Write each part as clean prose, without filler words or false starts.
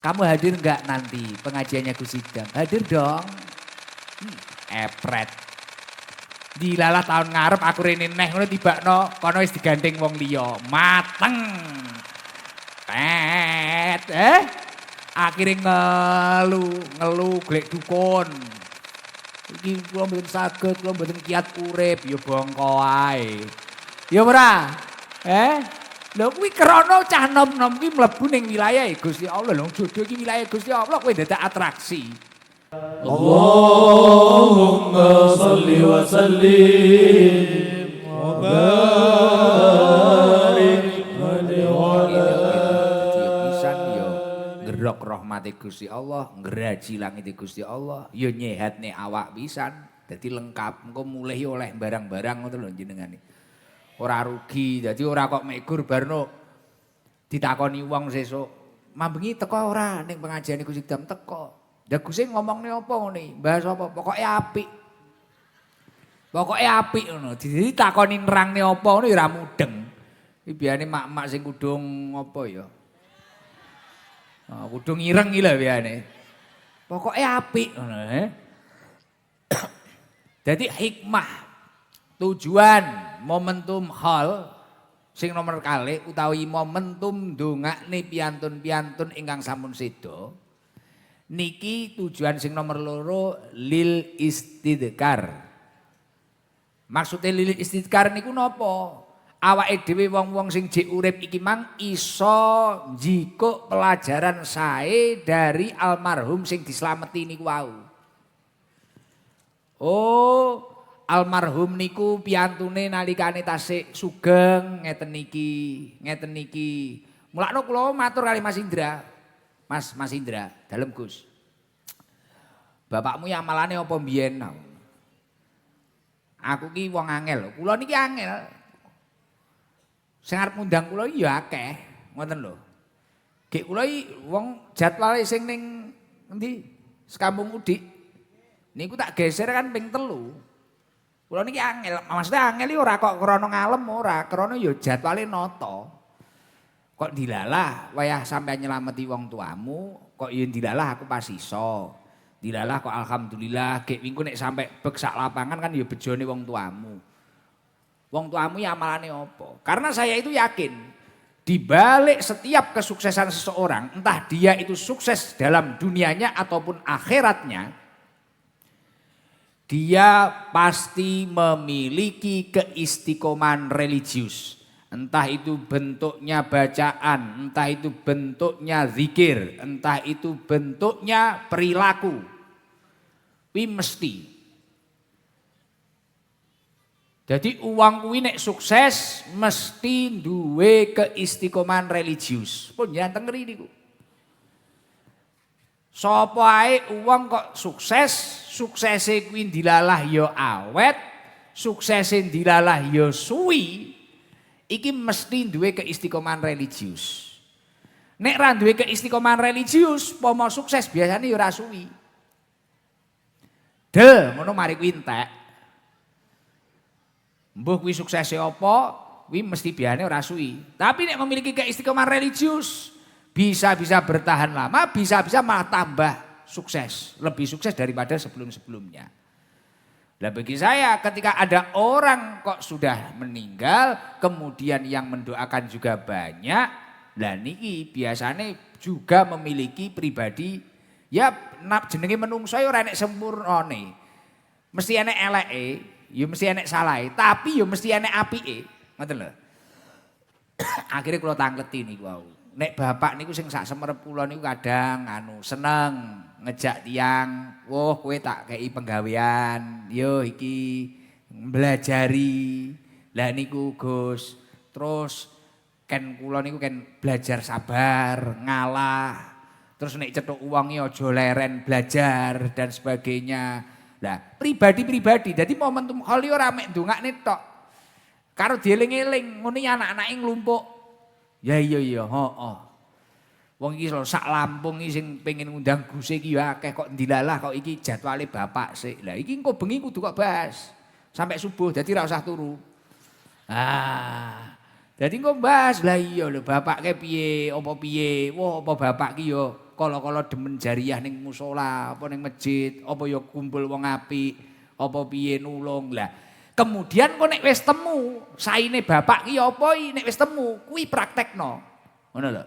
Kamu hadir nggak nanti pengajiannya Gus Idam? Hadir dong. Epret. Dilalah tahun ngarep aku rene neh ngono tibakno kono wis digandeng wong liya. Mateng. Pet. Akhirnya ngelu golek dukun. Iki kula mboten saged, kula mboten kiat urip, ya bongko ae. Ya ora? Lho kuwi krana cah nom-nom kuwi mlebu ning wilayah Gusti Allah. Lho jodoh iki wilayah Gusti Allah kowe dadak atraksi. Allahumma shalli wa sallim wa barik alaihi wa Pisan ya ngerok rahmate Gusti Allah, ngraji langite Gusti Allah, ya nyehatne awak pisan. Dadi lengkap, engko mulih oleh barang-barang ngono lho jenengane. Ora rugi, dadi ora kok mekur barno ditakoni wong sesuk, "Mambengi teko ora ning pengajiane Gus Idam?" Teko. Lah Gus ngomongne apa ngene? Bahas apa? Pokoke apik. Pokoke apik ngono. Jadi takoni nerangne apa ngono ya ora mudeng. Iki biasane mak-mak sing kudung apa ya? Kudung ireng iki lho biasane. Pokoke apik ngono Jadi hikmah, tujuan, momentum hal sing nomor kalih utawi momentum ndongakne piantun-piantun ingkang sampun seda. Niki tujuan sing nomor loro lil istidkar. Maksudnya lil istidkar niku napa? Awake dhewe wong-wong sing jek urip iki mang iso njikuk pelajaran sae dari almarhum sing dislameti niku wau. Oh, almarhum niku piantune nalikane tasik sugeng ngeten niki. Mulakno kula matur kali Mas Indra. Mas Indra, dalem Gus. Bapakmu ya amalane apa mbiyen? Aku ki wong angel, kula niki angel. Sing arep ngundang kula ya akeh, ngoten lho. Gek kula iki wong jadwale sing ning endi? Sekampung Udik. Niku tak geser kan ping 3. Kula niki angel, maksudnya angel iki ora kok krana ngalem ora, krana ya jadwale nata. Kok dilalah wayah sampai nyelameti wong tuamu, kok yen dilalah aku pas iso. Dilalah kok alhamdulillah gek wingku nek sampai bek sak lapangan kan ya bejone wong tuamu. Wong tuamu ya amalane apa? Karena saya itu yakin di balik setiap kesuksesan seseorang, entah dia itu sukses dalam dunianya ataupun akhiratnya, dia pasti memiliki keistiqomahan religius. Entah itu bentuknya bacaan, entah itu bentuknya zikir, entah itu bentuknya perilaku. Kuwi mesti. Jadi uang kuwi nek sukses mesti duwe keistiqomahan religius. Pun janten ngeri niku. Sapa ae uang kok sukses, suksese kuwi dilalah ya awet, suksese dilalah ya suwi, iki mesti duwe keistiqomahan religius. Nek ra duwe keistiqomahan religius, pomo sukses biasanya ya ora suwi. Ngono mari kuwi entek. Mbuh kuwi suksese apa, kuwi mesti biasane ora suwi. Tapi nek memiliki keistiqomahan religius, bisa-bisa bertahan lama, bisa-bisa malah tambah sukses, lebih sukses daripada sebelum-sebelumnya. Nah bagi saya ketika ada orang kok sudah meninggal, kemudian yang mendoakan juga banyak, lah niki biasanya juga memiliki pribadi, ya jenenge menungso ora enek sempurnane. Mesti enek eleke, ya mesti enek salahe, tapi ya mesti enek apike. Ngoten lho. Akhirnya kula tangleti niku wau. Nek bapak niku sing sak semerep kula niku kadang seneng ngejak tiang, "Woh kowe tak kei penggawean, yo iki belajari." Lah niku Gus, terus ken kula niku ken belajar sabar, ngalah. Terus nek cetuk uang aja leren belajar dan sebagainya. Lah pribadi-pribadi, dadi momentum holi ora mek ndongakne tok. Karo dieling-eling ngono anak-anake nglumpuk. Ya iya, heeh. Wong iki sak Lampung iki sing pengen ngundang Gus iki ya akeh kok ndilalah kok iki jadwale bapak sik. Lah iki engko bengi kudu kok bahas sampai subuh dadi ra usah turu. Dadi engko bahas lah iya lho bapake piye, apa piye. Wah apa bapak ki yo kala-kala demen jariyah ning musala, apa ning masjid, apa ya kumpul wong apik, apa piye nulung. Lah, kemudian kok nek wis temu, saine bapak ki apa nek wis temu, kuwi praktekno. Ngono lho.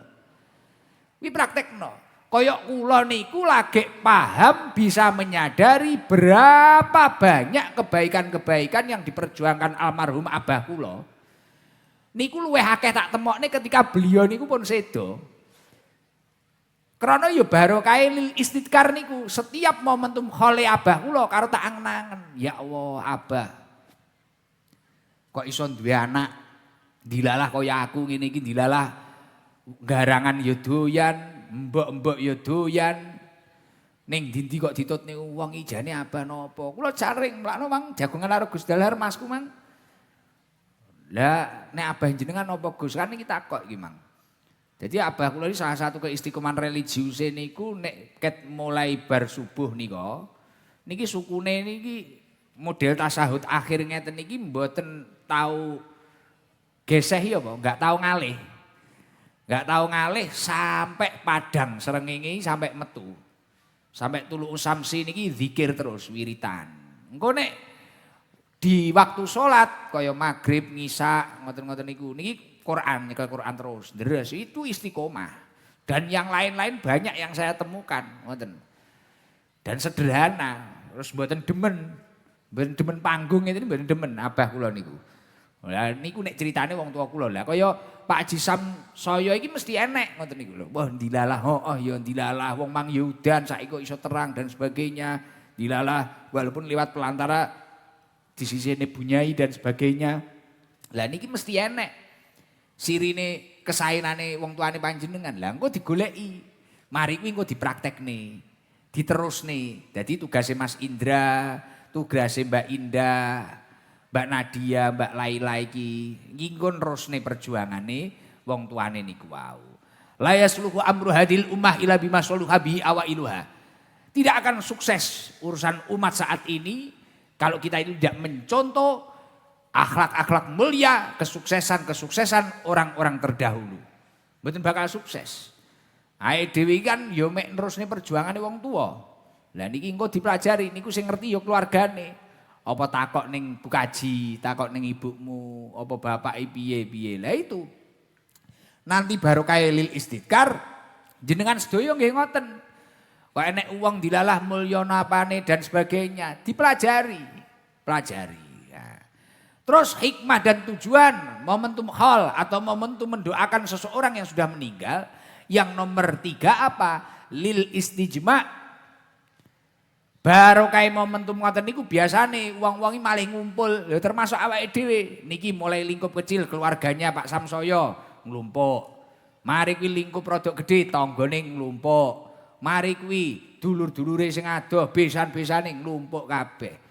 Kuwi praktekno. Kaya kula niku lagi paham bisa menyadari berapa banyak kebaikan-kebaikan yang diperjuangkan almarhum abah kula. Niku luwih akeh tak temokne ketika beliau niku pun sedo. Karena ya barokah lil istidkar niku setiap momentum khole abah kula karo tak angen-angen. Ya Allah, abah. Kok iso duwe anak dilalah kaya aku ngene iki dilalah garangan ya doyan, mbok-mbok ya doyan. Ning ndi kok ditutne wong ijane abah napa? Kula jaring mlakno Mang jagongan karo Gus Dahlar Masku Mang. Lah nek abah jenengan napa Gus? Kan iki takok iki Mang. Jadi abah kula ini salah satu keistiqomahan religiuse niku nek ket mulai bar subuh nika niki sukune niki model tasahud akhir ngeten niki mboten tahu geseh ya apa, enggak tahu ngalih. Enggak tahu ngalih sampai padang srengenge sampai metu. Sampai tulu usamsi niki zikir terus wiritan. Engko nek di waktu salat kaya maghrib, ngisya, ngoten-ngoten niku niki Quran, nyekel Quran terus. Deres itu istiqomah. Dan yang lain-lain banyak yang saya temukan, ngoten. Dan sederhana, terus mboten demen. Mboten demen panggung itu mboten demen abah kula niku. Lah niku nek critane wong tua kula. Lah kaya Pak Haji Samsoyo iki mesti enek ngoten niku lho. Wah dilalah, oh ya dilalah wong Mang Yudan saiki kok iso terang dan sebagainya. Dilalah walaupun lewat pelantara di sisine Bunyai dan sebagainya. Lah niki mesti enek. Sirine kesaenane wong tuane panjenengan. Lah engko digoleki. Mari kuwi engko dipraktekne. Diterusne. Dadi tugasnya Mas Indra, tugasnya Mbak Indah, Mbak Nadia, Mbak Laila iki engko nerusne perjuangane wong tuane niku wau. La yasluhu amru hadil ummah ila bima saluha bihi awailuha. Tidak akan sukses urusan umat saat ini kalau kita itu tidak mencontoh akhlak-akhlak mulia, kesuksesan-kesuksesan orang-orang terdahulu. Mboten bakal sukses. Ae dhewe kan ya mek nerusne perjuangane wong tua. Lah niki engko dipelajari, niku sing ngerti ya keluargane. Apa takok ning Bu Kaji, takok ning ibumu, apa bapak piye-piye. Lah itu. Nanti barokah lil istidkar jenengan sedaya nggih ngoten. Kok enek wong dilalah mulya napane dan sebagainya, dipelajari. Pelajari. Terus hikmah dan tujuan momentum haul atau momentum mendoakan seseorang yang sudah meninggal. Yang nomor 3 apa? Lil istijma. Barokah momentum ngoten niku biasane wong-wong malih ngumpul, ya termasuk awake dhewe. Niki mulai lingkup kecil keluarganya Pak Samsoyo nglumpuk. Mari kuwi lingkup rodok gedhe tanggane nglumpuk. Mari kuwi dulur-dulure sing adoh, besan-besane nglumpuk kabeh.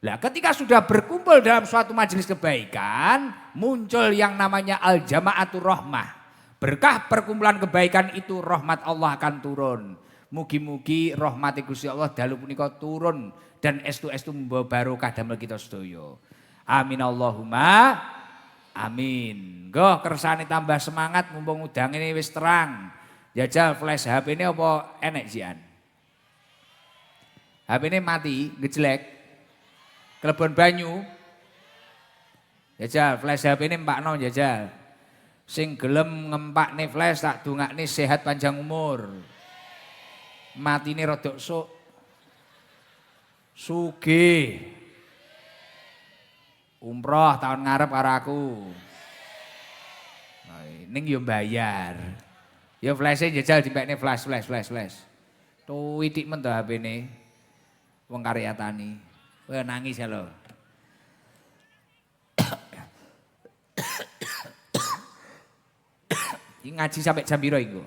Nah, ketika sudah berkumpul dalam suatu majelis kebaikan, muncul yang namanya al-jama'atur rahmah. Berkah perkumpulan kebaikan itu rahmat Allah akan turun. Mugi-mugi rahmat Gusti Allah dalu punika turun dan estu-estu membawa barokah damel kita sedaya. Amin Allahumma amin. Nggo kersane tambah semangat mumpung udange wis terang. Jajal flash HP ini apa enek sian? HP ini mati, ngejlek. Kelebon banyu. Jajal flash HP ini empakno jajal. Sing gelem ngempakne flash tak dongakne sehat panjang umur. Matine rodok sok. Sugih. Umroh tahun ngarep karo aku. Ning yo mbayar. Ya flash-e jajal dipekne flash. Tuh itik men to HP-ne. Wong karya tani. Wah nangis ya lo. Ini ngaji sampai jam piro iku?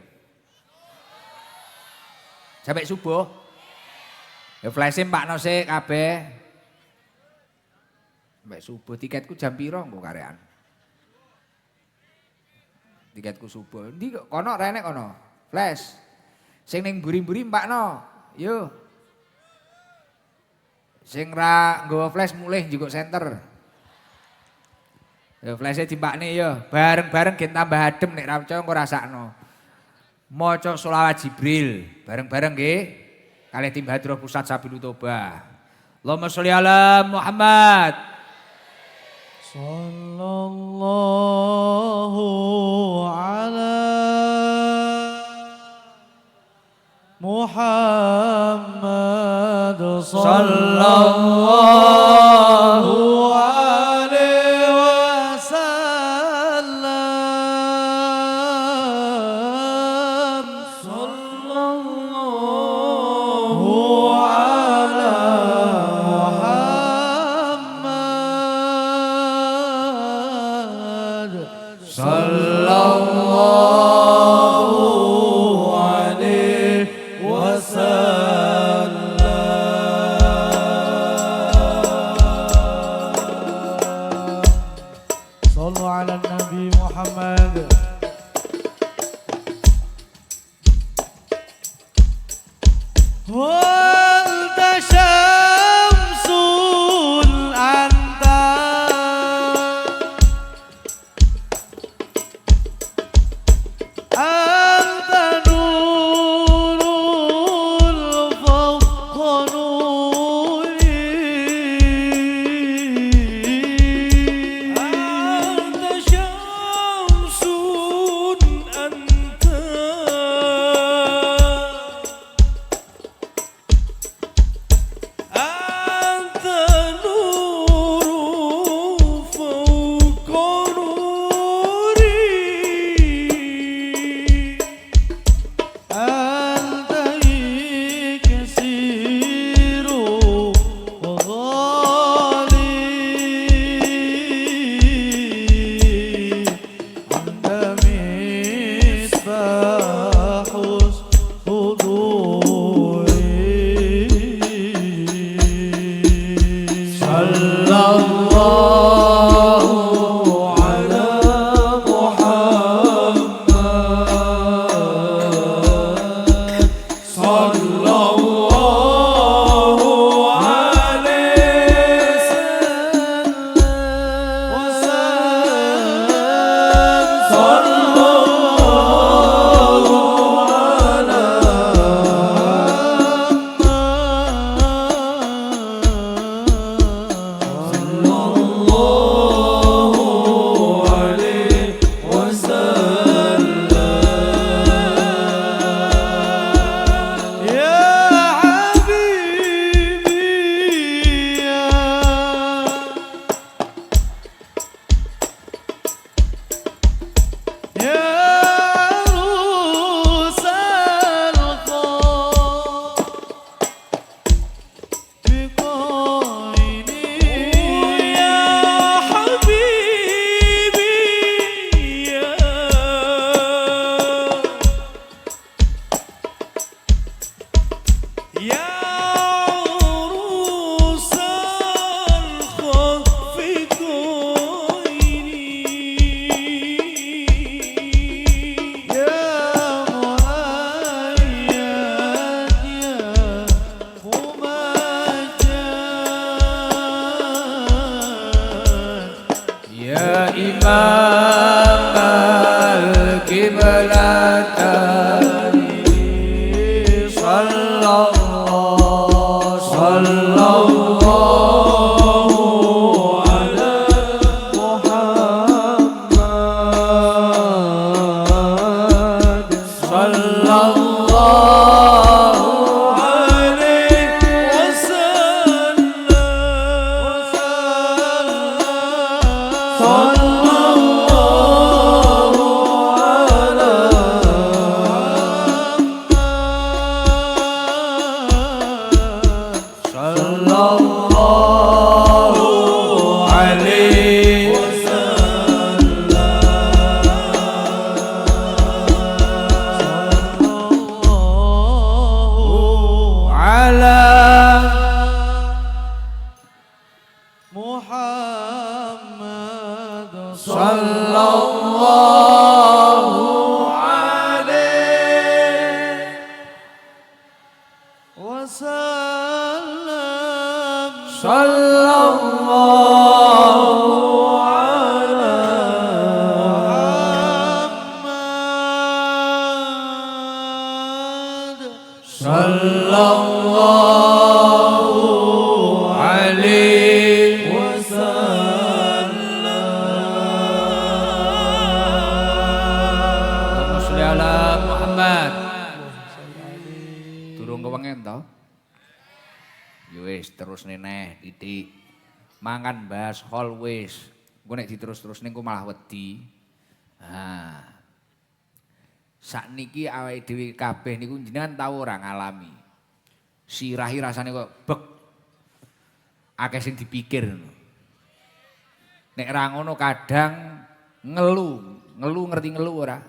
Sampai subuh. Ya flash Pak Nose kabeh. Sampai subuh tiketku jam piro engko karean. Tiketku subuh. Ndi kono renek kono. Flash. Sing ning mburi-mburi Mbakno. Yo. Sing ra nggawa flash mulih njupuk senter. Ya flash-e dipakne ya, bareng-bareng gen tambah adem nek ra percaya engko rasakno. maca sholawat Jibril bareng-bareng nggih kalih tim Hadroh Pusat Sabilul Toba. Allahumma sholli ala Muhammad. Sallallahu ala Muhammad sallallahu alaihi wasallam. Sallallahu ala Muhammad sallallahu alaihi wasallam. Sallu ala Nabi Muhammad. Anta syamsul anta anta nurul fawqa nuri anta syamsun anta أنت نور فوق نوري أنت كثير وغالي أنت مصباح صدوري sallallahu ala Muhammad sallallahu alaihi wasallam sallallahu Ya Imam al-Qiblatani sallallahu ala Muhammad sallallahu alaihi Muhammad sallallahu alaihi wasallam sallallahu ala Muhammad. sallallahu alaihi Allahumma sholli ala Muhammad. Durung kewengen to? Ya wis terus neh titik. Mangan bahas hol wis. Engko nek diterus-terusne engko malah wedi. Sakniki awake dhewe kabeh niku jenengan tau ora ngalami. Sirahi rasane kok bek. Akeh sing dipikir ngono. Nek ra ngono kadang ngelu ngerti ngelu ora?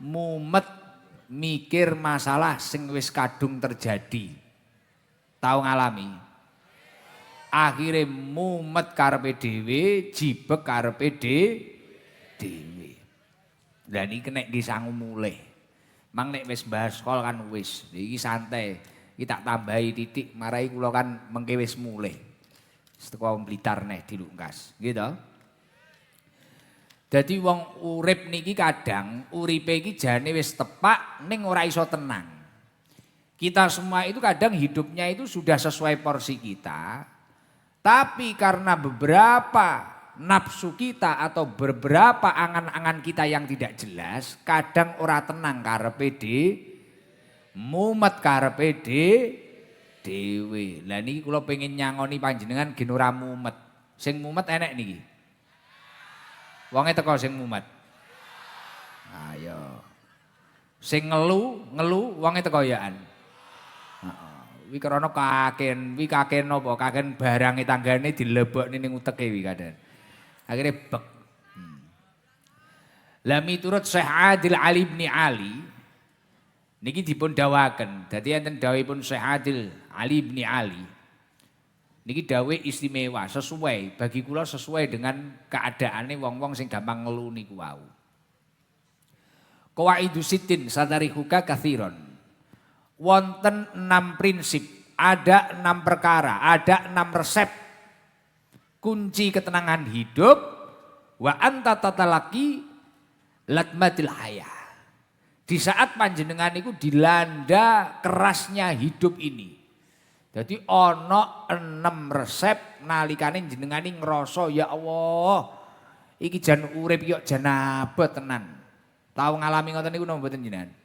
Mumet mikir masalah sing wis kadung terjadi. Tau ngalami? Akhire mumet karepe dhewe, jibek karepe dhewe. Lah niki nek nggih sangu mulih. Mang nek wis bahas kol kan wis, iki santai. Iki tak tambahi titik marai kula kan mengke wis mulih. Teko Blitar neh dilungkas, nggih to? Dadi wong urip niki kadang uripe iki jane wis tepak ning ora iso tenang. Kita semua itu kadang hidupnya itu sudah sesuai porsi kita. Tapi karena beberapa nafsu kita atau beberapa angan-angan kita yang tidak jelas, kadang ora tenang karepe mumet karepe dhewe. Lah niki kula pengen nyangoni panjenengan gen ora mumet. Sing mumet enek niki. Wonge teko sing mumet. Ayo. Sing ngelu wonge teko yaan. Wi krana kaken apa? Kaken barange tanggane dilebokne ning uteke wi kadang. Akhire bek. Lah miturut Syekh Adil Ali bin Ali niki dipun dawuhaken. Dadi enten dawuhipun Syekh Adil Ali bin Ali. Niki dawuh istimewa, sesuai bagi kula sesuai dengan keadaane wong-wong sing gampang ngelu niku wau. Qawaidus sittin satarikuka katsiron. Wonten 6 prinsip, ada 6 perkara, ada 6 resep kunci ketenangan hidup wa anta tatalaki latmatil hayah. Di saat panjenengan itu dilanda kerasnya hidup ini. Jadi ana 6 resep nalikane jenengan ngrasa ya Allah iki jan urip yo jan abot tenan. Tahu ngalami ngoten niku napa mboten jenengan?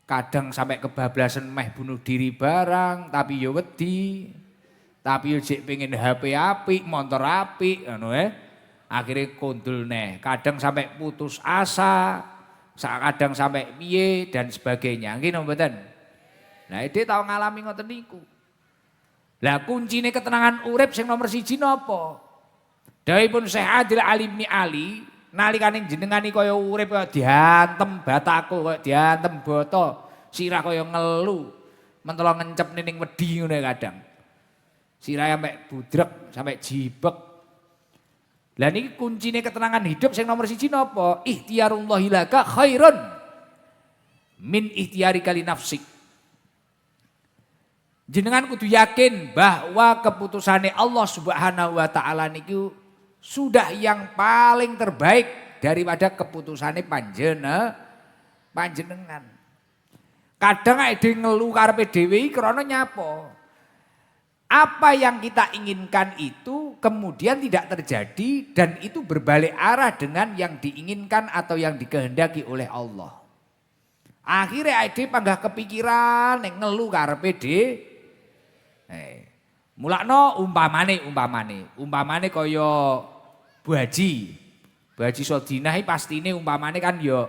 Kadang sampai kebablasan meh bunuh diri barang, tapi yo wedi. Tapi yo jek pengen HP apik, motor apik, ngono akhirnya kondul neh. Kadang sampai putus asa, kadang sampai piye dan sebagainya. Nggih napa mboten? Lah ide tau ngalami ngoten niku. Lah kuncine ketenangan urip sing nomor 1 napa? Dawuhipun Syekh Adil Ali bin Ali, nalikane jenengan iki kaya urip kaya diantem bataku, kaya diantem boto, sirah kaya ngelu, mentolo ngencep ning wedi ngene kadang. Sirah sampai budrek, sampai jibek. Lah niki kuncine ketenangan hidup sing nomor 1 napa? Ikhtiarullahi laka khairun min ikhtiarika li nafsik. Jenengan kudu yakin bahwa keputusannya Allah Subhanahu wa taala niku sudah yang paling terbaik daripada keputusannya panjenengan. Kadang ade ngelu karepe dhewe krana nyapa? Apa yang kita inginkan itu kemudian tidak terjadi dan itu berbalik arah dengan yang diinginkan atau yang dikehendaki oleh Allah. Akhirnya ade panggah kepikiran nek ngelu karepe dhewe. Mulakno umpamane kaya Bu Haji Sodinah iki pastine umpamane kan ya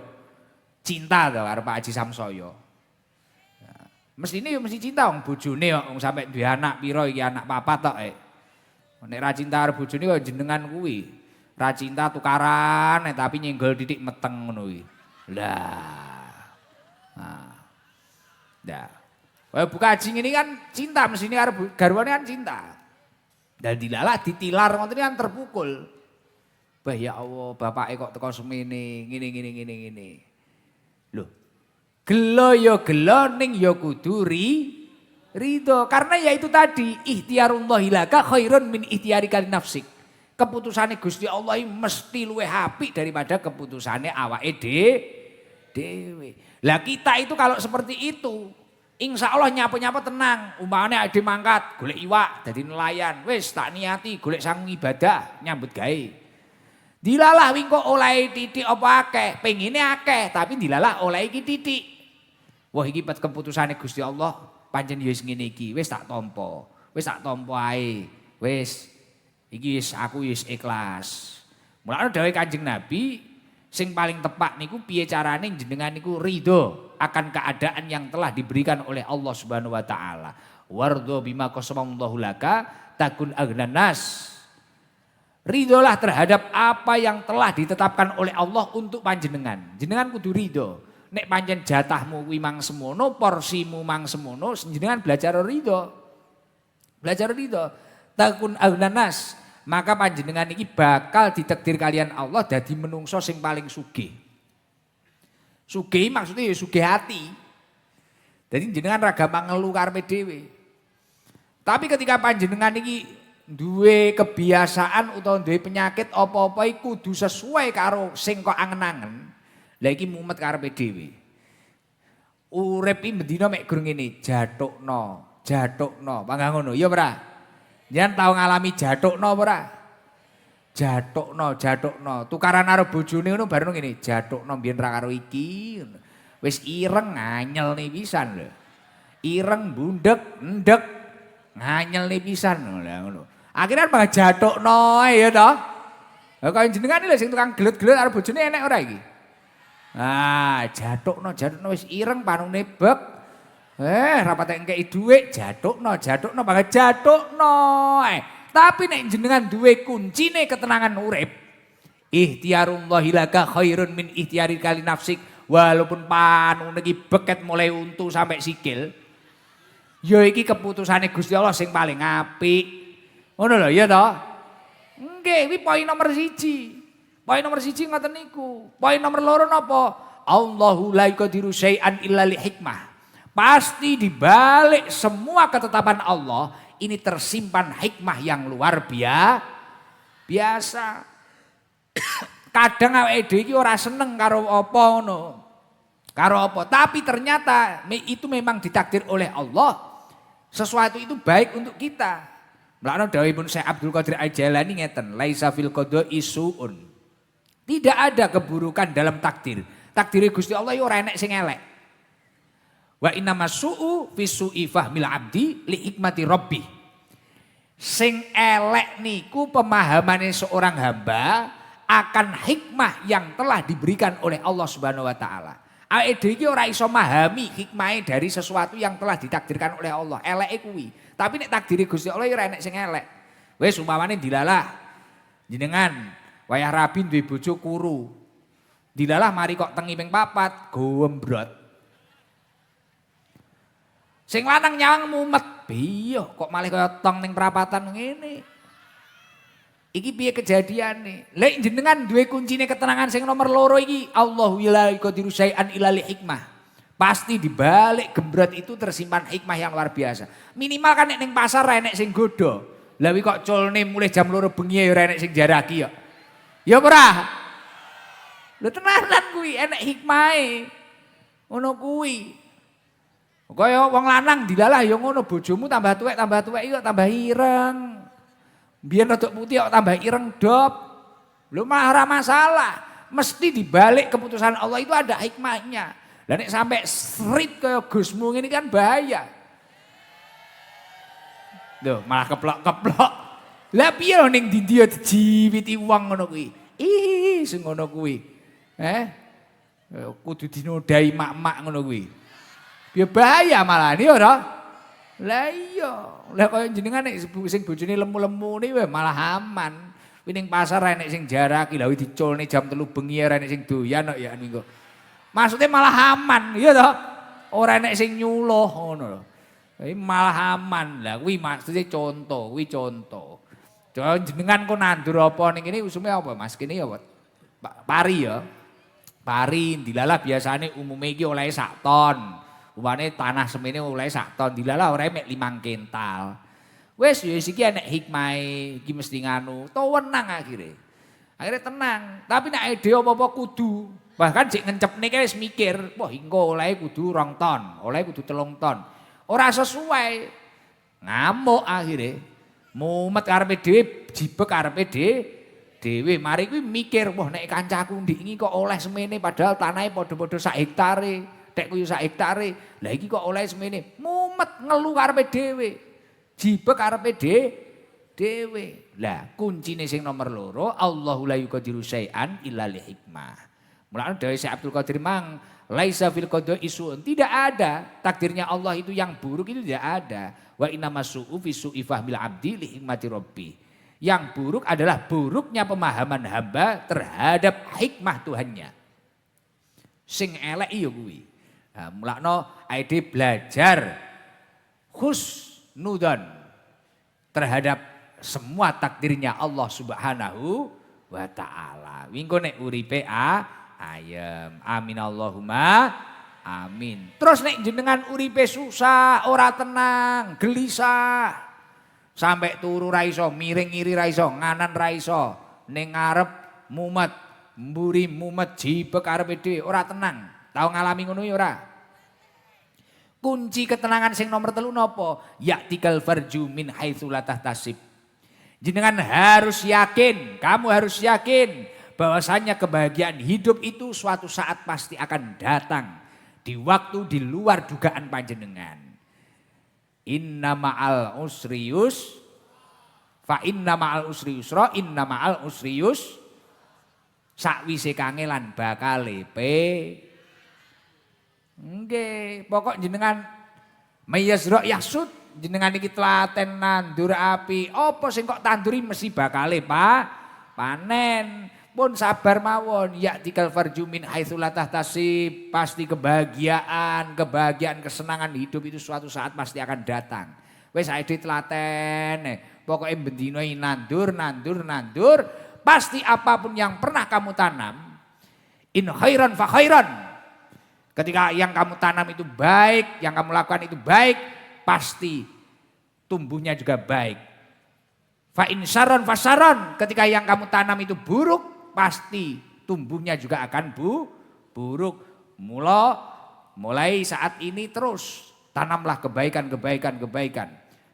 cinta to karo Pak Haji Samsoyo. Nah, mestine ya mesti cinta wong bojone kok wong sampe duwe anak pira iki anak papat tok Nek ra cinta karo bojone kok jenengan kuwi. Ra cinta tukaran tapi nyenggol titik meteng ngono kuwi. Lah. Nah. Bu Haji ini kan cinta, mesti ini garwane kan cinta. Dan dilalah ditilar ngoten kan terpukul. Bah ya Allah, bapake kok teko semene, ngene. Loh. Gelo ya gelo ning ya kudu ridho. Karena ya itu tadi, ikhtiarullahi laka khairun min ikhtiarika li nafsik. Keputusane Gusti Allah mesti luwih apik daripada keputusane awake dhewe. dhewe. Lah kita itu kalau seperti itu, insya Allah nyapa-nyapa tenang. Umpamane ade mangkat, golek iwak dadi nelayan. Wis tak niati golek sang ibadah nyambut gawe. Dilalah wing kok oleh titik apa akeh, pengine akeh tapi dilalah oleh iki titik. Wah iki keputusane Gusti Allah, pancen ya wis ngene iki, wis tak tampa. Wis tak tampa ae. Wis iki wis aku wis ikhlas. Mulane dawuh Kanjeng Nabi, sing paling tepat niku piye carane jenengan niku ridho akan keadaan yang telah diberikan oleh Allah Subhanahu wa taala. Wardho bima qasamallahu laka takun aghnan nas. Ridholah terhadap apa yang telah ditetapkan oleh Allah untuk panjenengan. Jenengan kudu ridho. Nek pancen jatahmu kuwi mang semono, porsimu mang semono, jenengan belajar ridho. Belajar ridho. Takun aghnan nas. Maka panjenengan iki bakal ditakdir kalian Allah dadi menungso sing paling sugih. Sugih maksudnya ya sugih hati. Jadi jenengan ra gampang ngelu karepe dhewe. Tapi ketika panjenengan iki duwe kebiasaan utawa duwe penyakit apa-apa iku kudu sesuai karo sing kok angen-angen. Lah iki mumet karepe dhewe. Urip iki mendina mek gur ngene, jathukno. Pangga ngono, ya ora? Jangan tau ngalami jathukno ora? Jathukno. Tukaran karo bojone ngono bareng ngene, jathukno mbiyen ra karo iki. Wis ireng nganyel nih pisan lho. Ireng bundek, endek nganyel nih pisan ngono. Akhirnya malah jathukno ae ya toh. Lah kaya jenengan lho sing tukang gelut-gelut karo bojone enek ora iki? Ah, jathukno wis ireng panune bek. Ra patek engkeki dhuwit, jathukno malah jathukno ae. Tapi nek jenengan duwe kuncine ketenangan urip, ikhtiarullahi laka khairun min ikhtiari kali nafsik. Walaupun panune iki beket mulai untu sampai sikil, ya iki keputusane Gusti Allah sing paling apik. Ngono lho ya toh? Nggih, kuwi poin nomor 1. Poin nomor 1 ngoten niku. Poin nomor 2 napa? Allahu la yaqdiru syai'an illa li hikmah. Pasti di balik semua ketetapan Allah ini tersimpan hikmah yang luar biasa. Kadang awake dhewe iki ora seneng karo apa ngono. Karo apa? Tapi ternyata itu memang ditakdir oleh Allah. Sesuatu itu baik untuk kita. Mulane dawuhipun Syekh Abdul Qadir Al-Jailani ngeten, laisa fil qada'i su'un. Tidak ada keburukan dalam takdir. Takdir Gusti Allah ya ora enek sing elek. Wa innamas su'u fi su'i fahmil abdi li hikmati rabbih. Sing elek niku pemahamane seorang hamba akan hikmah yang telah diberikan oleh Allah Subhanahu wa taala. Awake dhewe iki ora iso memahami hikmahe dari sesuatu yang telah ditakdirkan oleh Allah. Eleke kuwi. Tapi nek takdire Gusti Allah ya ora enek sing elek. Wis umpamane dilalah jenengan wayah rabi duwe bojo kuru. Dilalah mari kok tengi ping 4 gombrot. Sing lanang nyawang mumet. Piye kok malah kaya tong ning prapatan ngene. Iki piye kejadiane? Lek jenengan duwe kuncine ketenangan sing nomor 2 iki, Allahu la yaqdiru syai'an illa li hikmah. Pasti di balik gembrot itu tersimpan hikmah yang luar biasa. Minimal kan nek ning pasar ra enek sing godho. Lah wi kok culne mulai jam 2 bengi ya ora enek sing jaraki ya. Ya ora? Lho tenanan kuwi enek hikmahe. Ngono kuwi. Kaya wong lanang dilalah ya ngono, bojomu tambah tuwek yo tambah ireng. Biar rodok putih kok tambah ireng dop. Lho malah ora masalah. Mesti dibalik keputusan Allah itu ada hikmahnya. Lah nek sampai srit kaya Gusmu ini kan bahaya. Lho malah keplok-keplok. Lah piye lho ning ndi ya dijiwiti wong ngono kuwi. Ih sing ngono kuwi. Kudu dinodai mak-mak ngono kuwi. Piye bahaya malah ya ora. Lah iya, lah kaya jenengan nek sing bojone lemu-lemu ni malah aman. Kuwi ning pasar enek sing jaraki, lha diculne jam 3 bengi ora enek sing doyan kok ya niku. Maksudnya malah aman, iya toh? Ora enek sing nyuluh ngono lho. Malah aman. Lah kuwi maksudnya contoh, kuwi contoh. Jenengan kok nandur apa ning kene usume apa Mas? Kene ya pari ya. Pari dilalah biasane umume iki oleh 1 ton. Umpane tanah semene oleh 1 ton, dilalah ora mek 5 kental. Wis ya iki enek hikmahe, iki mesti nganu, to wenang akhire. Akhire tenang. Tapi nek dhewe apa-apa kudu Bahkan jek ngencepne kae wis mikir, wah engko oleh kudu 2 ton, oleh kudu 3 ton. Ora sesuai. Ngamuk akhirnya. Mumet karepe dhewe, jibek karepe dhewe. Mari kuwi mikir, wah nek kancaku ndik iki kok oleh semene padahal tanahe padha-padha sak hektare. Tek kuwi sak hektare. Lah iki kok oleh semene. Mumet ngelu karepe dhewe. Jibek karepe dhewe. Lah kuncine sing nomor 2, Allahu la yuqadiru syai'an illa li hikmah. Mulane dawuh Syekh Abdul Qadir Mang, laisa fil qada'i su'un. Tidak ada takdirnya Allah itu yang buruk itu tidak ada. Wa innamasu'u fi su'i fahmil 'abdi li hikmati rabbi. Yang buruk adalah buruknya pemahaman hamba terhadap hikmah Tuhannya. Sing elek iya kuwi. Nah, mulakno aide belajar husnudon terhadap semua takdirnya Allah Subhanahu wa taala. Wingko nek uripe ayem. Amin Allahumma amin. Terus nek jenengan uripe susah, ora tenang, gelisah. Sampai turu ra iso, miring ngiri ra iso, nganan ra iso, ning ngarep mumet, mburi mumet jibek arepe dhewe, ora tenang. Tau ngalami ngono ya ora? Kunci ketenangan sing nomor 3 napa? Ya'tikal farju min haitsu la tahtasib. Jenengan harus yakin, kamu harus yakin bahwasanya kebahagiaan hidup itu suatu saat pasti akan datang di waktu di luar dugaan panjenengan. Inna ma'al usri fa inna ma'al usri yusra, inna ma'al usri sakwise kangelan bakale nggih, pokok jenengan mayasra yasud, jenengan iki telaten nandur api, apa sing kok tanduri mesti bakale panen. Pun sabar mawon, ya'tikal farju min haitsu la tahtasib. Pasti kebahagiaan, kesenangan hidup itu suatu saat pasti akan datang. Wis ae telaten, pokoke bendina nandur, pasti apapun yang pernah kamu tanam, in khairan fa khairan. Ketika yang kamu tanam itu baik, yang kamu lakukan itu baik, pasti tumbuhnya juga baik. Fa in syarran fa syarran, ketika yang kamu tanam itu buruk, pasti tumbuhnya juga akan buruk. Mulai saat ini terus tanamlah kebaikan.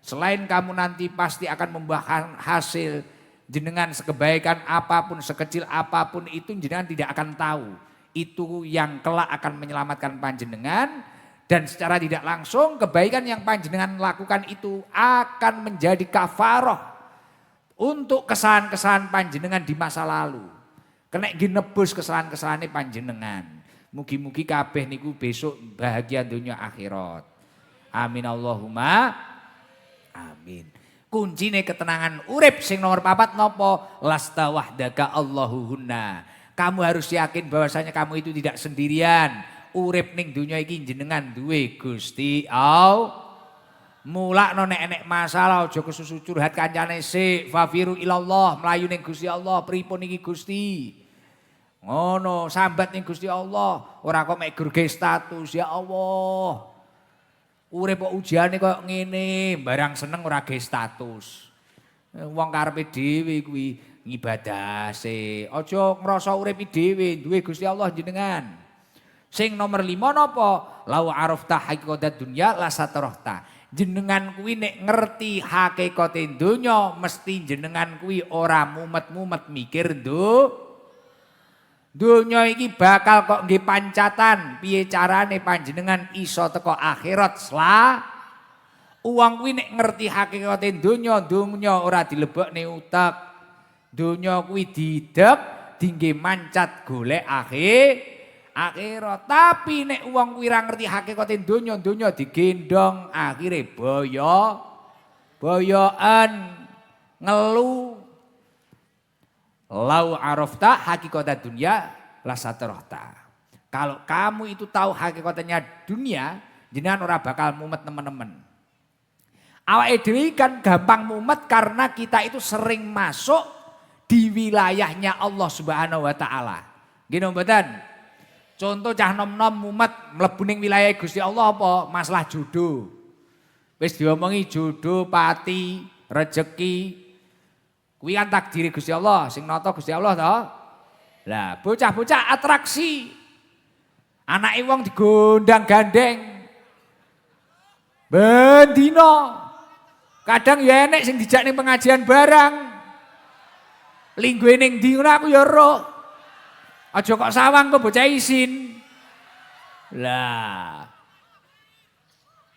Selain kamu nanti pasti akan membuahkan hasil, jenengan sekebaikan apapun, sekecil apapun itu jenengan tidak akan tahu. Itu yang kelak akan menyelamatkan panjenengan, dan secara tidak langsung kebaikan yang panjenengan lakukan itu akan menjadi kafaroh untuk kesalahan-kesalahan panjenengan di masa lalu. Kena ginebus kesalahan-kesalahannya panjenengan. Mugi-mugi kabeh niku besok bahagia dunia akhirat. Amin Allahumma amin. Kuncine ketenangan urip sing nomor 4 nopo? Lasta wahdaka Allahuhunna. Kamu harus yakin bahwasanya kamu itu tidak sendirian. Urip ning dunia iki jenengan duwe Gusti Allah. Mulakno nek enek masalah aja kesusu curhat kancane sik, fafiru ilallah, mlayu ning Gusti Allah, pripun iki Gusti? Ngono, sambat ning Gusti Allah, ora kok mek gurge status, ya Allah. Urip kok ujiane kok ngene, barang seneng ora ge status. Wong karepe dhewe kuwi ngibadah sik. Aja ngrasa urip dhewe, duwe Gusti Allah jenengan. Sing nomor 5 napa? Lau arafta haqiqatat dunya la satarahta. Jenengan kuwi nek ngerti hakikate donya mesti jenengan kuwi ora mumet-mumet mikir donya iki bakal kok nggih pancatan, piye carane panjenengan iso teko akhirat Wong kuwi nek ngerti hakikate donya ora dilebokne utek. Donya kuwi didep dingge mancat golek akhirat. Tapi nek wong kuwi ra ngerti hakikate donya digendong akhire boyoan ngelu. Lau arafta hakikata dunia la satarahta. Kalau kamu itu tahu hakikatnya dunia, jenengan ora bakal mumet teman-teman. Awake dhewe kan gampang mumet karena kita itu sering masuk di wilayahnya Allah Subhanahu wa taala. Nggih mboten? Contoh cah nom-nom mumet mlebu ning wilayah Gusti Allah apa? Masalah jodoh. Wis diomongi jodoh, pati, rejeki. Kuwi kan takdire Gusti Allah, sing nata Gusti Allah to. Lah bocah-bocah atraksi. Anake wong digondang gandeng. Bendino. Kadang ya enek sing dijak ning pengajian barang. Linggue ning ndi ngono aku ya ero. Aja kok sawang kok bocah isin. Lah.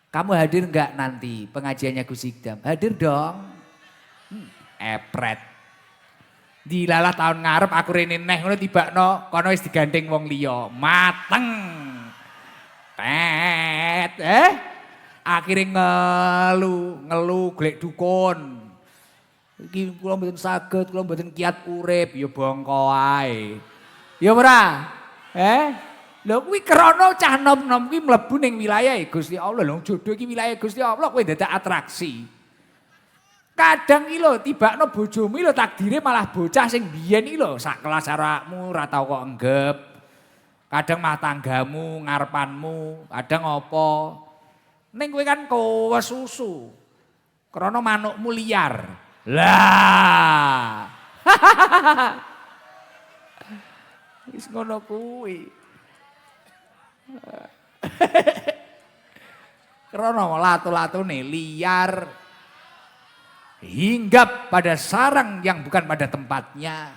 Kamu hadir enggak nanti pengajiannya Gus Ikdam? Hadir dong. Epret. Dilalah tahun ngarep aku rene neh ngono tibakno kono wis digandeng wong liya. Mateng. Pet. Akhirnya ngelu golek dukun. Iki kula mboten saged, kula mboten kiat urip, ya bongko ae. Ya ora? Lho kuwi krana cah nom-nom kuwi mlebu ning wilayah Gusti Allah. Lho jodoh iki wilayah Gusti Allah kowe dadak atraksi. Kadang iki lho tibakno bojomu lho takdire malah bocah sing biyen iki lho sak kelas arakmu ora tau kok enggep. Kadang mah tanggamu, ngarepanmu, kadang apa. Ning kowe kan kowe susu. Krana manukmu liar. Lah. Wis ngono kuwi. Krana latu-latune liar. Hinggap pada sarang yang bukan pada tempatnya.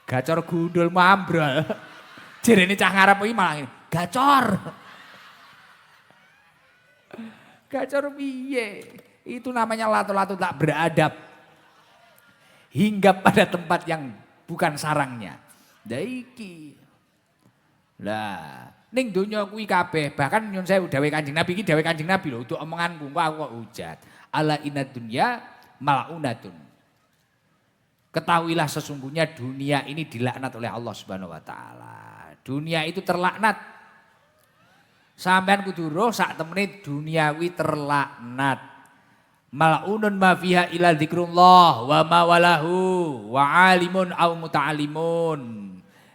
Gacor gundul mambrol. Jerene cah ngarep iki malah ngene. Gacor. Gacor piye? Itu namanya latu-latu tak beradab. Hinggap pada tempat yang bukan sarangnya. Daiki. Lah, ning donya kuwi kabeh, bahkan nyun sewu dawuh Kanjeng Nabi iki dawuh Kanjeng Nabi lho, untuk omonganku aku kok hujat. Ala inad dunya mal'unatun. Ketahuilah sesungguhnya dunia ini dilaknat oleh Allah Subhanahu wa taala. Dunia itu terlaknat. Sampean kudu roh sak temene dunia kuwi terlaknat. Mal'unun ma fiha ila dzikrullah wa ma walahu wa alimun aw muta'allimun.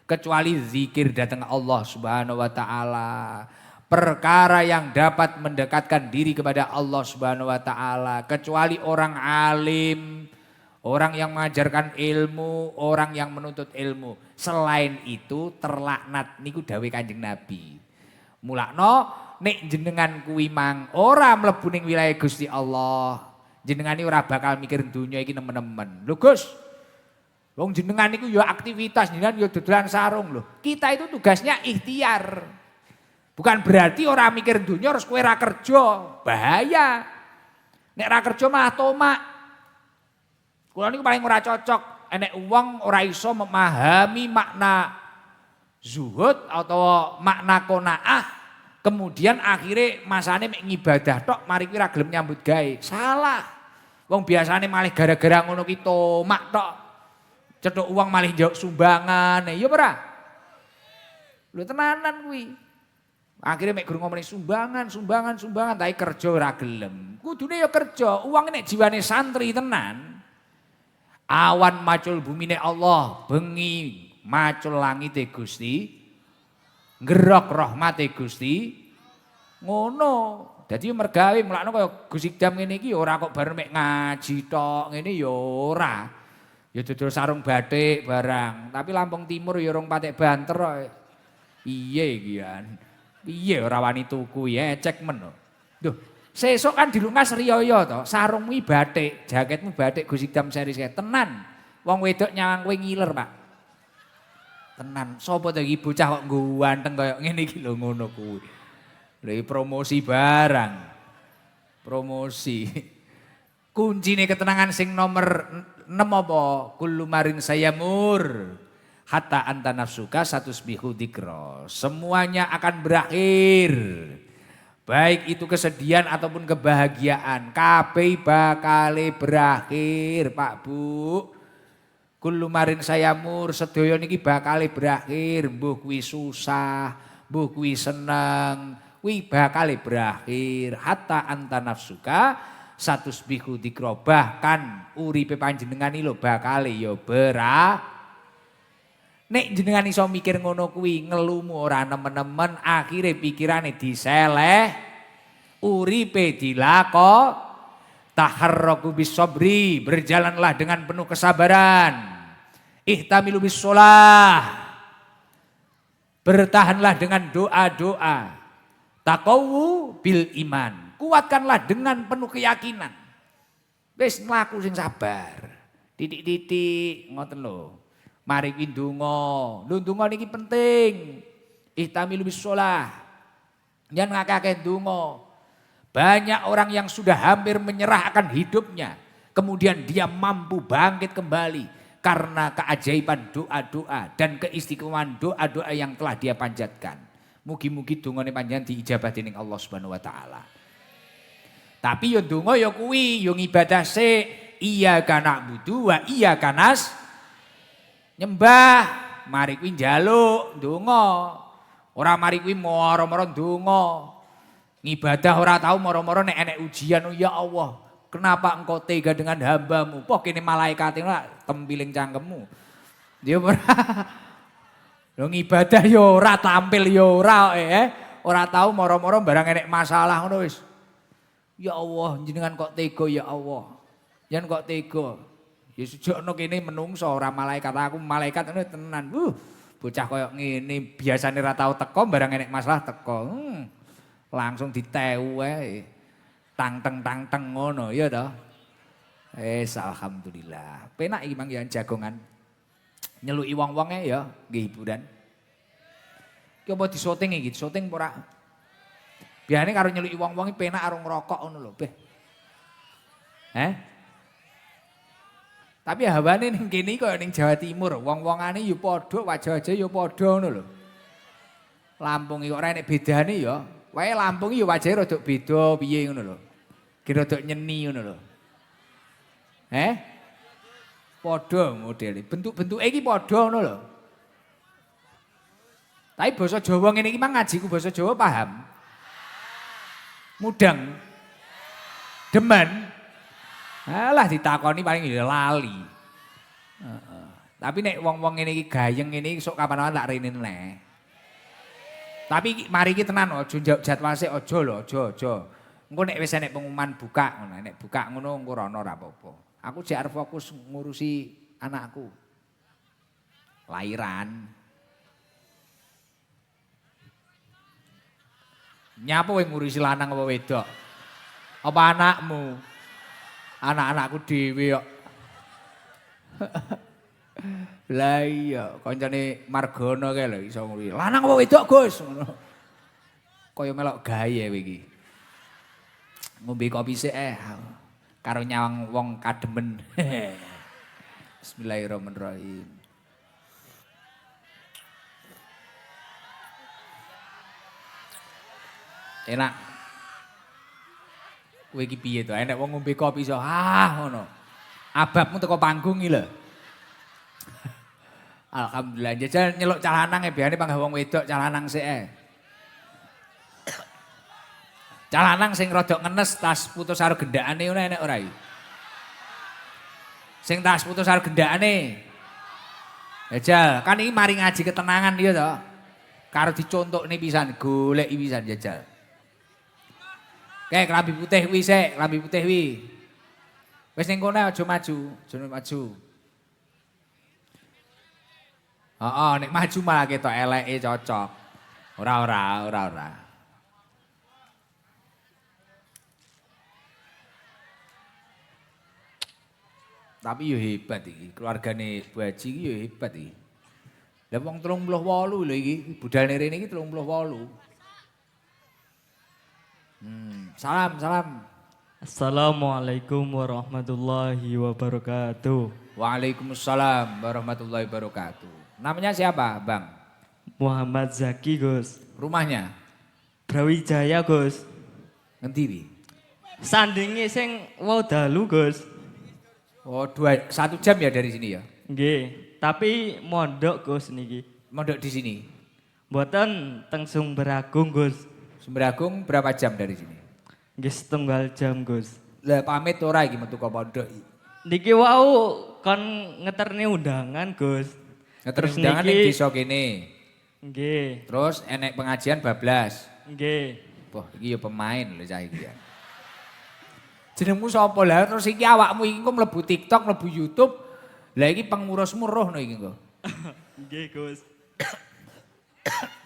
Kecuali zikir datang Allah Subhanahu wa taala. Perkara yang dapat mendekatkan diri kepada Allah Subhanahu wa taala, kecuali orang alim, orang yang mengajarkan ilmu, orang yang menuntut ilmu. Selain itu terlaknat niku dawuh Kanjeng Nabi. Mulakno nek jenengan kuwi mang ora mlebu ning wilayah Gusti Allah, jenengan iki ora bakal mikir dunya iki nemen-nemen. Lho Gus, wong jenengan niku ya aktivitas, jenengan ya dodolan sarung lho. Kita itu tugasnya ikhtiar. Bukan berarti ora mikir dunya harus kowe ora kerja, bahaya. Nek ora kerja malah tomak. Kula niku paling ora cocok, enek wong ora iso memahami makna zuhud atau makna qanaah, kemudian akhirnya masane mek ngibadah tok, mari kuwi ora gelem nyambut gawe. Salah. Wong biasane malih gara-gara ngono ki tomak tok. Cetuk uang malih njawab sumbangan, ya ora? Lho tenanan kuwi. Akhirnya mek guru ngomongin sumbangan, tapi kerja ora gelem. Kudune ya kerja, uang nek jiwane santri tenan. Awan macul bumine Allah, bengi macul langite Gusti, ngerok rahmate Gusti, ngono. Dadi mergawe mulakno kaya Gus Ikdam ngene iki ora kok bareng mek ngaji tok ngene ya ora. Ya dodol sarung batik barang, tapi Lampung Timur ya rong patek banter kok. Iye iki kan. Piye ora wani tuku ya cek men. Duh, sesuk kan dilungas riyaya to, sarungmu batik, jaketmu batik Gus Ikdam series tenan. Wong wedok nyawang kowe ngiler, Pak. Tenan, sapa to iki bocah kok ganteng kaya ngene iki lho ngono kuwi. Lha promosi barang. Promosi. Kuncine ketenangan sing nomor 6 apa? Kullu marin sayamur. Hatta anta nafsuka satusbihu dzikra. Semuanya akan berakhir. Baik itu kesedihan ataupun kebahagiaan. Kabeh bakale berakhir, Pak Bu. Kullu marin sayamur, sedaya niki bakale berakhir, mbuh kuwi susah, mbuh kuwi seneng, kuwi bakale berakhir. Hatta anta nafsuka satusbihu dzikra, bahkan uripe panjenengan iki lho bakale ya nek jenengan iso mikir ngono kuwi ngelumu ora nemen-nemen, akhire pikirane diseleh, uripe dilako, taharraku bis sabri, berjalanlah dengan penuh kesabaran. Ihtamilu bis sholah. Bertahanlah dengan doa-doa. Taqawu bil iman. Kuatkanlah dengan penuh keyakinan. Wis mlaku sing sabar. Titik-titik ngoten lho. Mari kuwi ndonga. Lho ndonga niki penting. Ihtamilu bis sholah. Yen ngakeh ndonga. Banyak orang yang sudah hampir menyerah akan hidupnya. Kemudian dia mampu bangkit kembali. Karena keajaiban doa-doa dan keistiqomahan doa-doa yang telah dia panjatkan. Mugi-mugi dongane panjenengan diijabah dening Allah Subhanahu wa taala. Tapi yo ndonga yo kuwi yo ngibadah sik. Iyyaka na'budu wa iyyaka nyembah. Mari kuwi njaluk ndonga. Ora mari kuwi moro-moro ndonga. Ngibadah ora tahu moro-moro nek enek ujian ya Allah. Kenapa engkau tega dengan hambamu? Poh kene malaikat ora tempiling cangkemmu. Dia ora. Lo ngibadah yo ora, tampil yo ora Ora tahu moro-moro barang enek masalah ngono wis. Ya Allah, jenengan kok tega ya Allah. Yen kok tega. Ya sejokno kene menungso ora malaikat, aku malaikat ngono tenan. Bocah koyo ngene biasane ora tau teko barang enek masalah teko. Langsung ditewu ae. Tang-teng ngono ya toh. Alhamdulillah. Penak iki Mang ya jagongan. Nyeluki wong-wonge ya nggih hiburan. Ki apa disoting iki? Syuting ora. Biasane karo nyeluki wong-wong penak karo ngrokok ngono lho, Beh. Tapi hawane ning kene kaya ning Jawa Timur, wong-wongane ya padha, wajah-wajah ya padha ngono lho. Lampung iki ora enek bedane ya. Wae Lampung ya wajahe rada beda piye ngono lho. Ki rada nyeni ngono lho. Padha modele. Bentuk-bentuke iki padha ngono lho. Tapi basa Jawa ngene iki mang ngajiku basa Jawa paham. Mudeng. Demen. Alah ditakoni paling ya lali. Tapi nek wong-wong ngene iki gayeng ngene iki sok kapan-kapan tak rene neh. Tapi mari iki tenan aja jadwal sik aja lho, aja. Engko nek wis enek pengumuman buka ngono, nek buka ngono engko rono ora apa-apa. Aku jek arep fokus ngurusi anakku. Lairan. Nyapa kowe ngurusi lanang apa wedok? Apa anakmu? Anak-anakku dhewe kok. Lah iya, kancane Margono kae lho iso nguri. Lanang apa wedok, Gus? Ngono. Kaya melok gawe iki. Ngombe kopi sik karo nyawang wong kademen. Bismillahirrahmanirrahim. Enak. Kowe iki piye to? Enek wong ngombe kopi iso ngono. Ababmu teko panggung iki lho. Alhamdulillah, jajal nyeluk calanang biasane panggah wong wedok calanang sik Calanang sing rada ngenes tas putus karo gendakane ngono enek ora iki? Sing tas putus karo gendakane. Jajal, kan iki mari ngaji ketenangan ya to. Karo dicontohne pisan, goleki pisan jajal. Kayak klambi putih kuwi sik, klambi putih kuwi. Wis ning kono aja maju. Nek maju malah ketok eleke cocok. Ora. Tapi yo hebat iki, keluargane Bu Haji iki yo hebat iki. Lah wong 38 lho iki, budalne rene iki 38. Salam. Assalamualaikum warahmatullahi wabarakatuh. Waalaikumsalam warahmatullahi wabarakatuh. Namanya siapa, Bang? Muhammad Zaki, Gus. Rumahnya? Brawijaya, Gus. Ngendi iki? Sandinge sing wau dalu, Gus. Oh, 1 jam ya dari sini ya? Nggih, tapi mondok, Gus niki. Mondok di sini? Mboten teng Sumberagung, Gus. Sumberagung berapa jam dari sini? Nggih, 1 jam, Gus. Lah pamit ora iki metu ka pondok iki? Niki wau kon ngeterne undangan, Gus. Terus undangan ning desa kene. Nggih. Terus enek pengajian bablas. Nggih. Wah, iki ya pemain lho cah iki ya. Jenengmu sapa lah? Terus iki awakmu iki engko mlebu TikTok, mlebu YouTube Lah iki pengurusmu roh no iki engko. Nggih, Gus.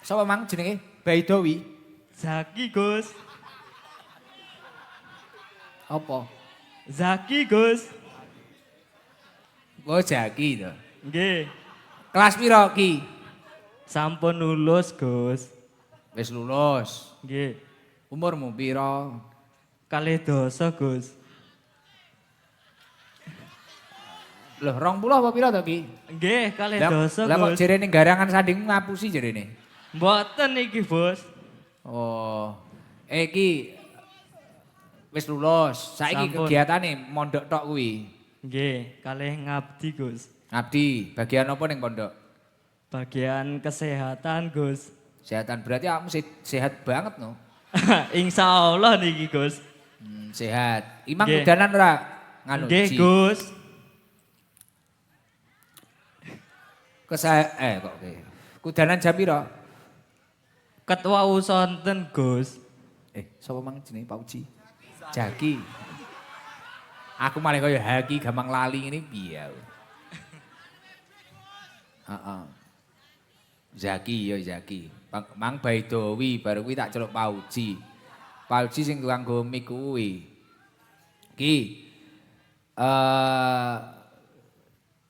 Sapa mang jenenge? Baidowi. Zaki, Gus. Apa? Zaki, Gus. Oh Jaki to. Nggih. Kelas piro ki? Sampun lulus, Gus. Wis lulus. Nggih. Umurmu piro? Kalih dosa, Gus. Loh 20 apa piro to ki? Nggih, kalih Lah dosa, lah kok Gus. jerene garangan sanding ngapusi jerene. Mboten iki, Bos. Oh. Iki wis lulus. Saiki Sampun. kegiatane mondok tok kuwi. Nggih, kalih ngabdi, Gus. Ngabdi, bagian apa ning pondok? Bagian kesehatan, Gus. Kesehatan berarti kamu sehat banget no. Insya Allah niki, Gus. Sehat. Imang Nggih. udanan ora nganu Nggih, Ji? Gus. Kok oke. Kudanan jam piro? Ketua usonten, Gus. Sapa mang jenenge Pak Uji? Jaki. Aku malah kaya haki gampang lali ngene piye. Heeh. Zaki ya Zaki. Mang Baidowi baru kuwi tak celuk Pak Uji. Pak Uji sing tukang go mik kuwi. Ki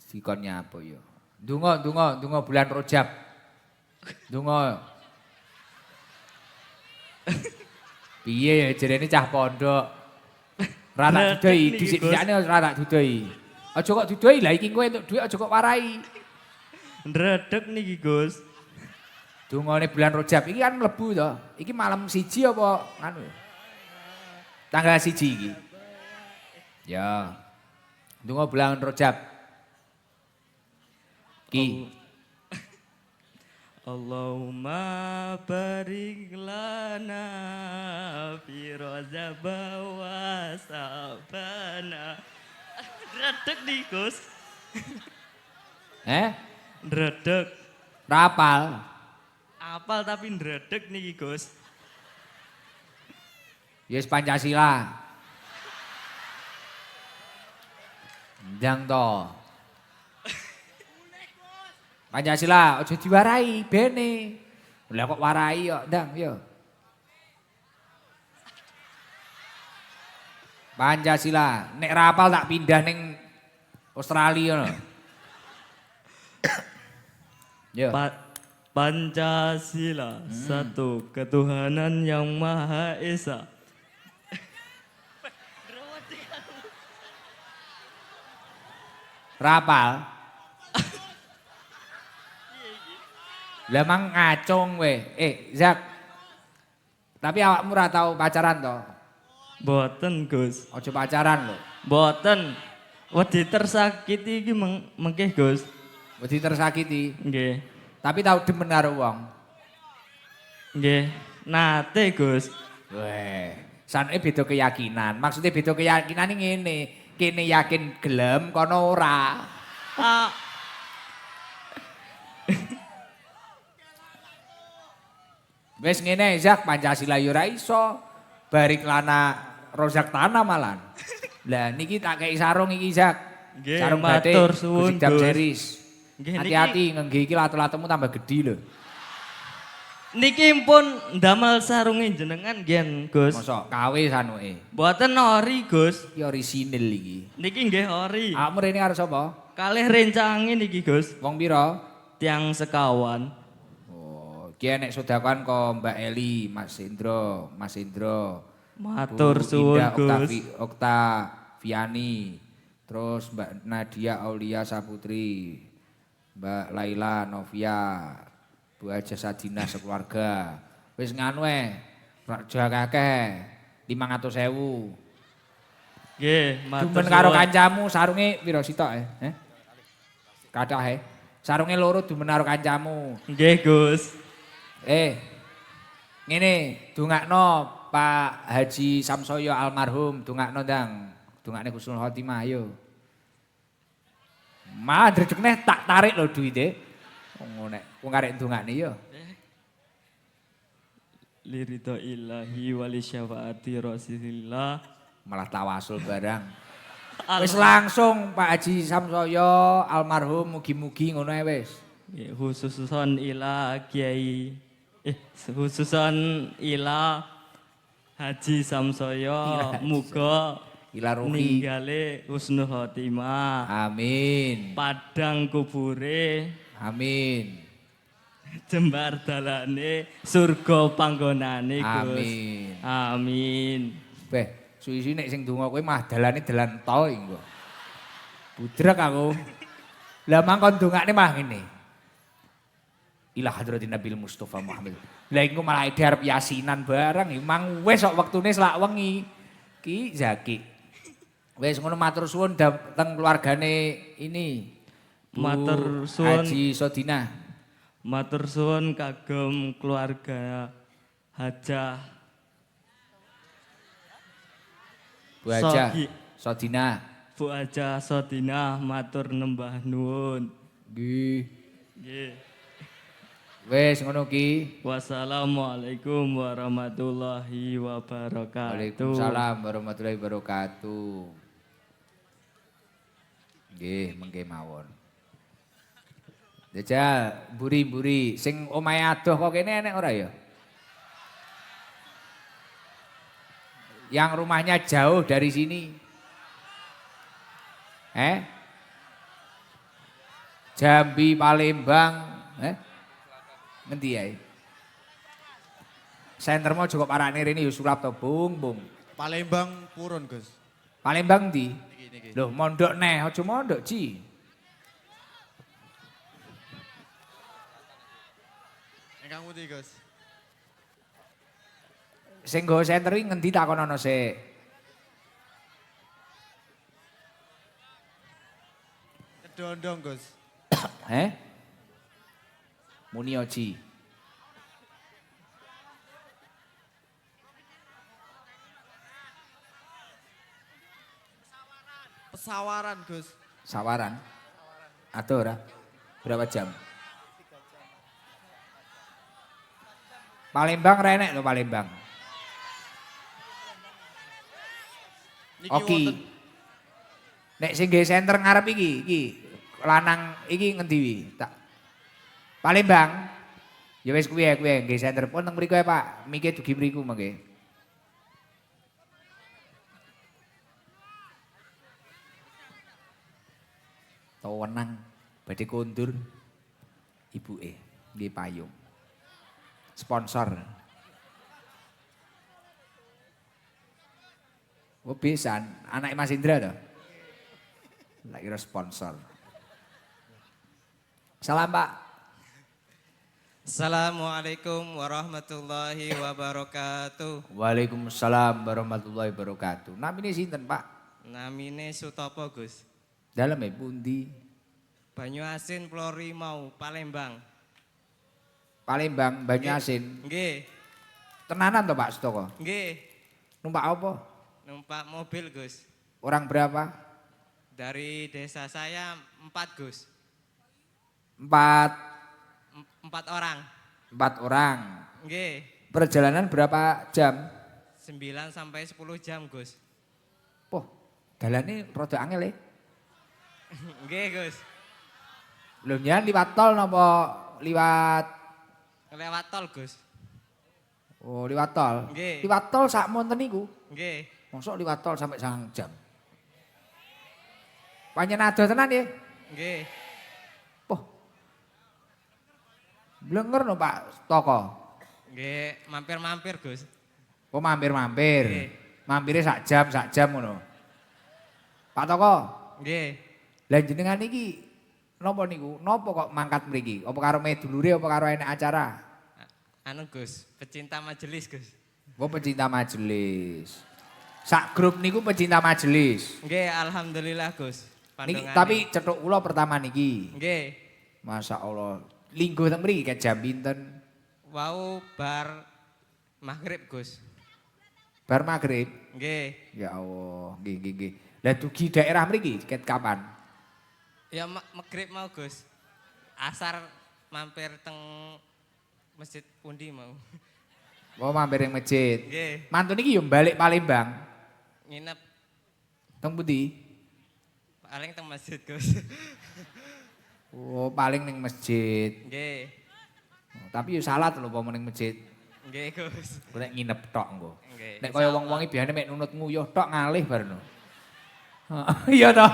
dikonnya apa ya? Ndonga bulan Rajab. Ndonga. Piye ya jerene cah pondok. Ra tak dudoi, dhisik-dhisikane ora tak dudoi. Aja kok dudoi, lah iki kowe entuk dhuwit aja kok warai. Ndredeg niki, Gus. Dungane bulan Rajab iki kan mlebu to. Iki malam 1 apa anu? Tanggal 1 iki. Ya. Dungo bulan Rajab. Ki. Allahumma barik lana fi Rajab wa sabana. Ndredeg nih, Gus. Ndredeg. Rapal. Apal tapi ndredeg niki, Gus. Yes Pancasila. Ndang to. Pancasila aja diwarai bene. Lah kok warai kok ndang yo. Pancasila, nek rapal tak pindah ning Australia no. Yo. Pancasila, satu ketuhanan yang Maha Esa. Rapal. Lah mang ngacung we. Zak. Tapi awakmu ora tau pacaran to? Boten, Gus. Aja pacaran lho. Boten. Wedi tersakiti iki mengkeh, Gus. Wedi tersakiti. Nggih. Tapi tau demen karo wong. Nggih. Nate, Gus. Weh, saneke beda keyakinan. Maksudnya beda keyakinan ngene. Kene yakin gelem, kono ora. Ah. Wes ngene Zak, Pancasila yo ora iso. Barik lana rozak tanah malan. Lah niki tak kei sarung iki Zak. Nggih, Sarung batik, matur suwun, Gusik Dam Gus. Series. Nggih, Hati-hati ngengge iki latu-latumu tambah gede lho. Niki pun ndamel sarunge jenengan nggih, Gus. Mosok kawe sanuke. Boten ori, Gus. Iki orisinil iki. Niki nggih ori. Awakmu rene karo sapa? Kalih rencange niki, Gus. Wong pira? Tiang sekawan. Oh, ki enek sedakan kok Mbak Eli, Mas Indro, Matur Bu suwun, Indah Gus. Oktaviani, terus Mbak Nadia Aulia Saputri, Mbak Laila Novia, Bu Aja Sadina sekeluarga. Wis nganu raja kakeh 500.000. Nggih, matur Dumen karo suwun. kancamu sarunge pira sitok Kathah sarunge loro dumen karo kancamu. Nggih, Gus. Ngene, dongakno Pak Haji Samsoyo almarhum, dongakno ndang. Dongakne Husnul Khotimah ayo. Malah dredeg neh tak tarik lho duwite. Wong arek dongakne yo. Liridho ilahi wali syafaati rasulillah. Malah tawasul barang. Wis langsung Pak Haji Samsoyo almarhum mugi-mugi ngono ae wis. Nggih, khususon ila Kiai khususon ila Haji Samsoyo muga Ila ruhi. ninggale husnul khotimah. Amin. Padang kubure, Amin. jembar dalane, surga panggonane Gus. Amin. Amin. Beh, suwi-suwi nek sing donga kowe mah dalane dalan tol iki kok. Budrek aku. Lah mangkon dongane mah ngene. Ila hadratin Nabil Mustofa Muhammad. Lah iku malah ide arep yasinan bareng, emang wis kok wektune selak wengi. Ki Zaki. Wis ngono matur suwun dateng keluargane ini. Bu Matur suwun. Haji Sodina. Matur suwun kagem keluarga Hajah Bu Haja Sogi. Sodina. Bu Hajah Sodina matur nembah nuwun. Nggih. Nggih. Wis ngono ki. Wassalamualaikum warahmatullahi wabarakatuh. Waalaikumsalam warahmatullahi wabarakatuh. Nggih, mengke mawon. Jajal, buri-buri sing omahe adoh kok kene enek ora ya? Yang rumahnya jauh dari sini. Jambi, Palembang, ngendi ae? Senter mau cukup parane rene ya sulap to, Bung. Palembang purun, Gus. Palembang ndi? Niki. Loh, mondok neh, aja mondok, Ci. Ingkang pundi, Gus? Sing nggo senter iki ngendi takonono sik. Kedondong, Gus. Muni Oji. Pesawaran, Gus. Sawaran. Adoh ora? Berapa jam? Palembang renek lho Palembang. Niki Oki. wonten Nek sing nggih senter ngarep iki lanang iki ngendi wi? Tak Palembang. Ya wis kuwi nggih senter pun teng mriku ae Pak. Miki dugi mriku mengke. Tawenang badhe kondur ibuke nggih payung. Sponsor. Oh besan, anak Mas Indra toh? Lah kira sponsor. Salam Pak. Assalamualaikum warahmatullahi wabarakatuh. Waalaikumsalam warahmatullahi wabarakatuh. Namine sinten Pak? Namine Sutopo, Gus. Dalem pundi? Banyu Asin Pulau Rimau, Palembang. Palembang, Banyuasin. Nggih, Tenanan toh Pak Stoko? nggih. Numpak apa? Numpak mobil, Gus. Orang berapa? Dari desa saya 4, Gus. 4 4 orang. orang. Nggih. Perjalanan berapa jam? 9 sampai 10 jam, Gus. Poh, dalane rada angel Nggih, Gus. Belum ya liwat tol napa liwat Lewat tol, Gus. oh liwat tol. Nggih. Liwat tol sak monten niku. Nggih. Mosok liwat tol sampai 9 jam. Panjenengan adoh tenan ya? Nggih. Poh. Blenger no Pak Toko. Nggih, mampir-mampir, Gus. Oh mampir-mampir. Nggih. Mampire sak jam ngono. Pak Toko, Nggih. lah jenengan iki napa niku? Napa kok mangkat mriki? Apa karo medulure apa karo enek acara? Anu, Gus, pecinta majelis, Gus. Oh pecinta majelis. Sak grup niku pecinta majelis. Nggih, alhamdulillah, Gus. Niki, Pandungane. tapi cetuk kula pertama niki. Nggih. Masya Allah. Linggo teng mriki ke jam pinten? Wau bar maghrib, Gus. Bar maghrib. Nggih. Ya Allah, nggih. Lah dugi daerah mriki ket kapan? Ya maghrib mau, Gus. Asar mampir teng masjid pundi mau. Oh mampir ing masjid. Nggih. Mantun iki yo balik Palembang. Nginep Teng pundi? Paling teng masjid, Gus. Oh, paling ning masjid. Nggih. Tapi yo salat lho apa ning masjid. Nggih, Gus. Golek nginep tok engko. Nggih. Nek kaya wong-wong biasane mek nunut nguyuh tok ngalih barno. Iya toh?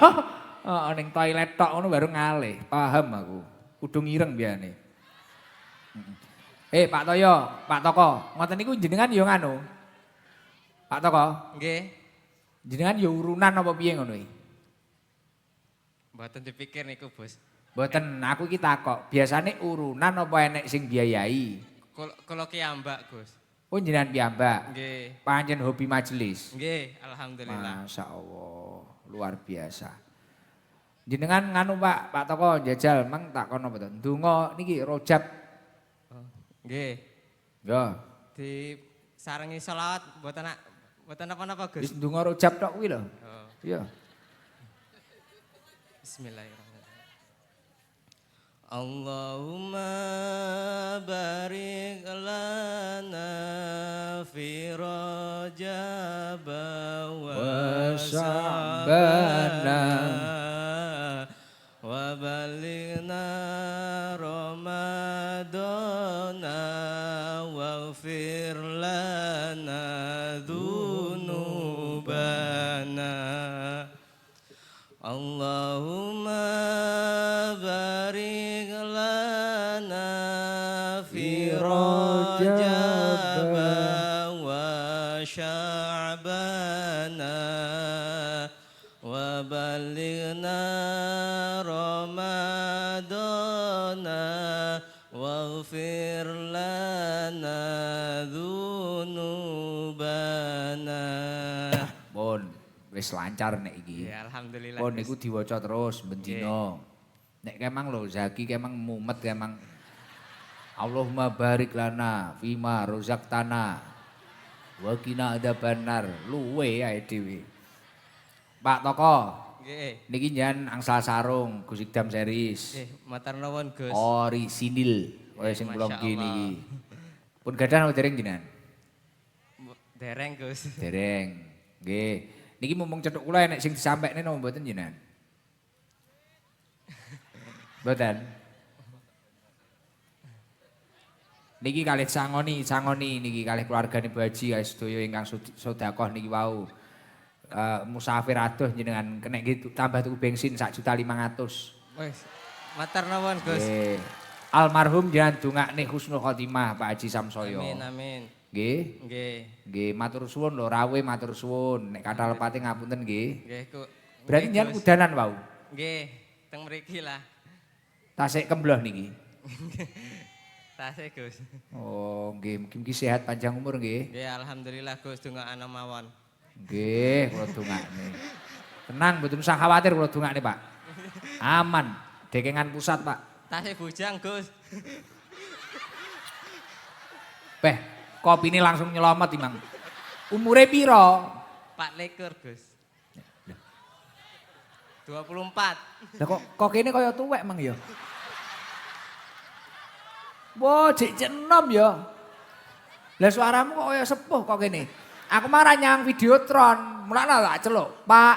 Heeh, ning toilet tok ngono baru ngalih. Paham aku. Kudu ngireng biasane. Pak Toyo, Pak Toko, ngoten niku jenengan yo nganu. Pak Toko, Nggih. jenengan yo urunan apa piye ngono iki? Mboten dipikir niku, Bos. Mboten, aku iki takok. Biasane urunan apa enek sing biayai? Kula kiambak, Gus. Oh jenengan piyambak. Nggih. Pancen hobi majelis. Nggih, alhamdulillah. Masya Allah, luar biasa. Jenengan nganu Pak Toko jajal, mang tak kono apa to? Ndonga niki rojab. Nggih. Ya, Di sarengi selawat mboten apa-apa, Gus. wis ndonga rojab tok kuwi lho. Oh, Iya. bismillahirrahmanirrahim. Allahumma barik lana fi Rajab wa Sya'bana. wa balighna Ramadana waghfir lana dzunubana. Allahumma barik lana fi Rajab wa Sya'bana wa balighna Ramadana waghfir lana dzunubana. Pun wis lancar nek iki. Ya alhamdulillah. Pun Gus. niku diwaca terus ben dina. Nek kemang lho Zaki kemang mumet kemang. Allahumma barik lana fima rozaqtana wa qina adzabannar. Luwe ae dhewe. Pak Toko, Nggih. niki njan angsal sarung Gus Ikdam series. Nggih, matur nuwun Gus. Orisinil kaya sing kula Masya ngene Allah. iki. Pun gadah napa dereng jenengan? Dereng Gus. Dereng. Nggih. Niki mumpung cethuk kula enek sing disampekne napa mboten jenengan? Mboten. Niki kalih sangoni niki kalih keluargane Bu Haji kalih sedaya ingkang sedekah niki wau. Musafir adoh jenengan kena gitu tambah tuku bensin 1.500.000. Wes. Matur nuwun Gus. Nggih. Almarhum jenengan dongakne husnul khotimah Pak Haji Samsoyo. Amin amin. Nggih. Nggih. Nggih, matur suwun lho, rawuh matur suwun. Nek kathah lepate ngapunten nggih. Nggih ku. Berarti nggih, jenengan Gus. udanan wau. Nggih, teng mriki lah. Tasik kembloh niki. Tasih Gus. Oh, nggih, mugi-mugi sehat panjang umur nggih. Nggih alhamdulillah Gus dongakan mawon. Nggih, kula dongakne. Tenang, mboten usah khawatir kula dongakne, Pak. Aman, dekengan pusat, Pak. Tasih bujang Gus. Beh, kopine langsung nyelomot imang. Umure piro? Pak Lekur Gus. 24. Lah kok kene kaya tuwek mang ya? Wah, jek enom ya. Lah suaramu kok kaya sepuh kok kene. Aku marah nyang Videotron, mulane tak celuk, Pak.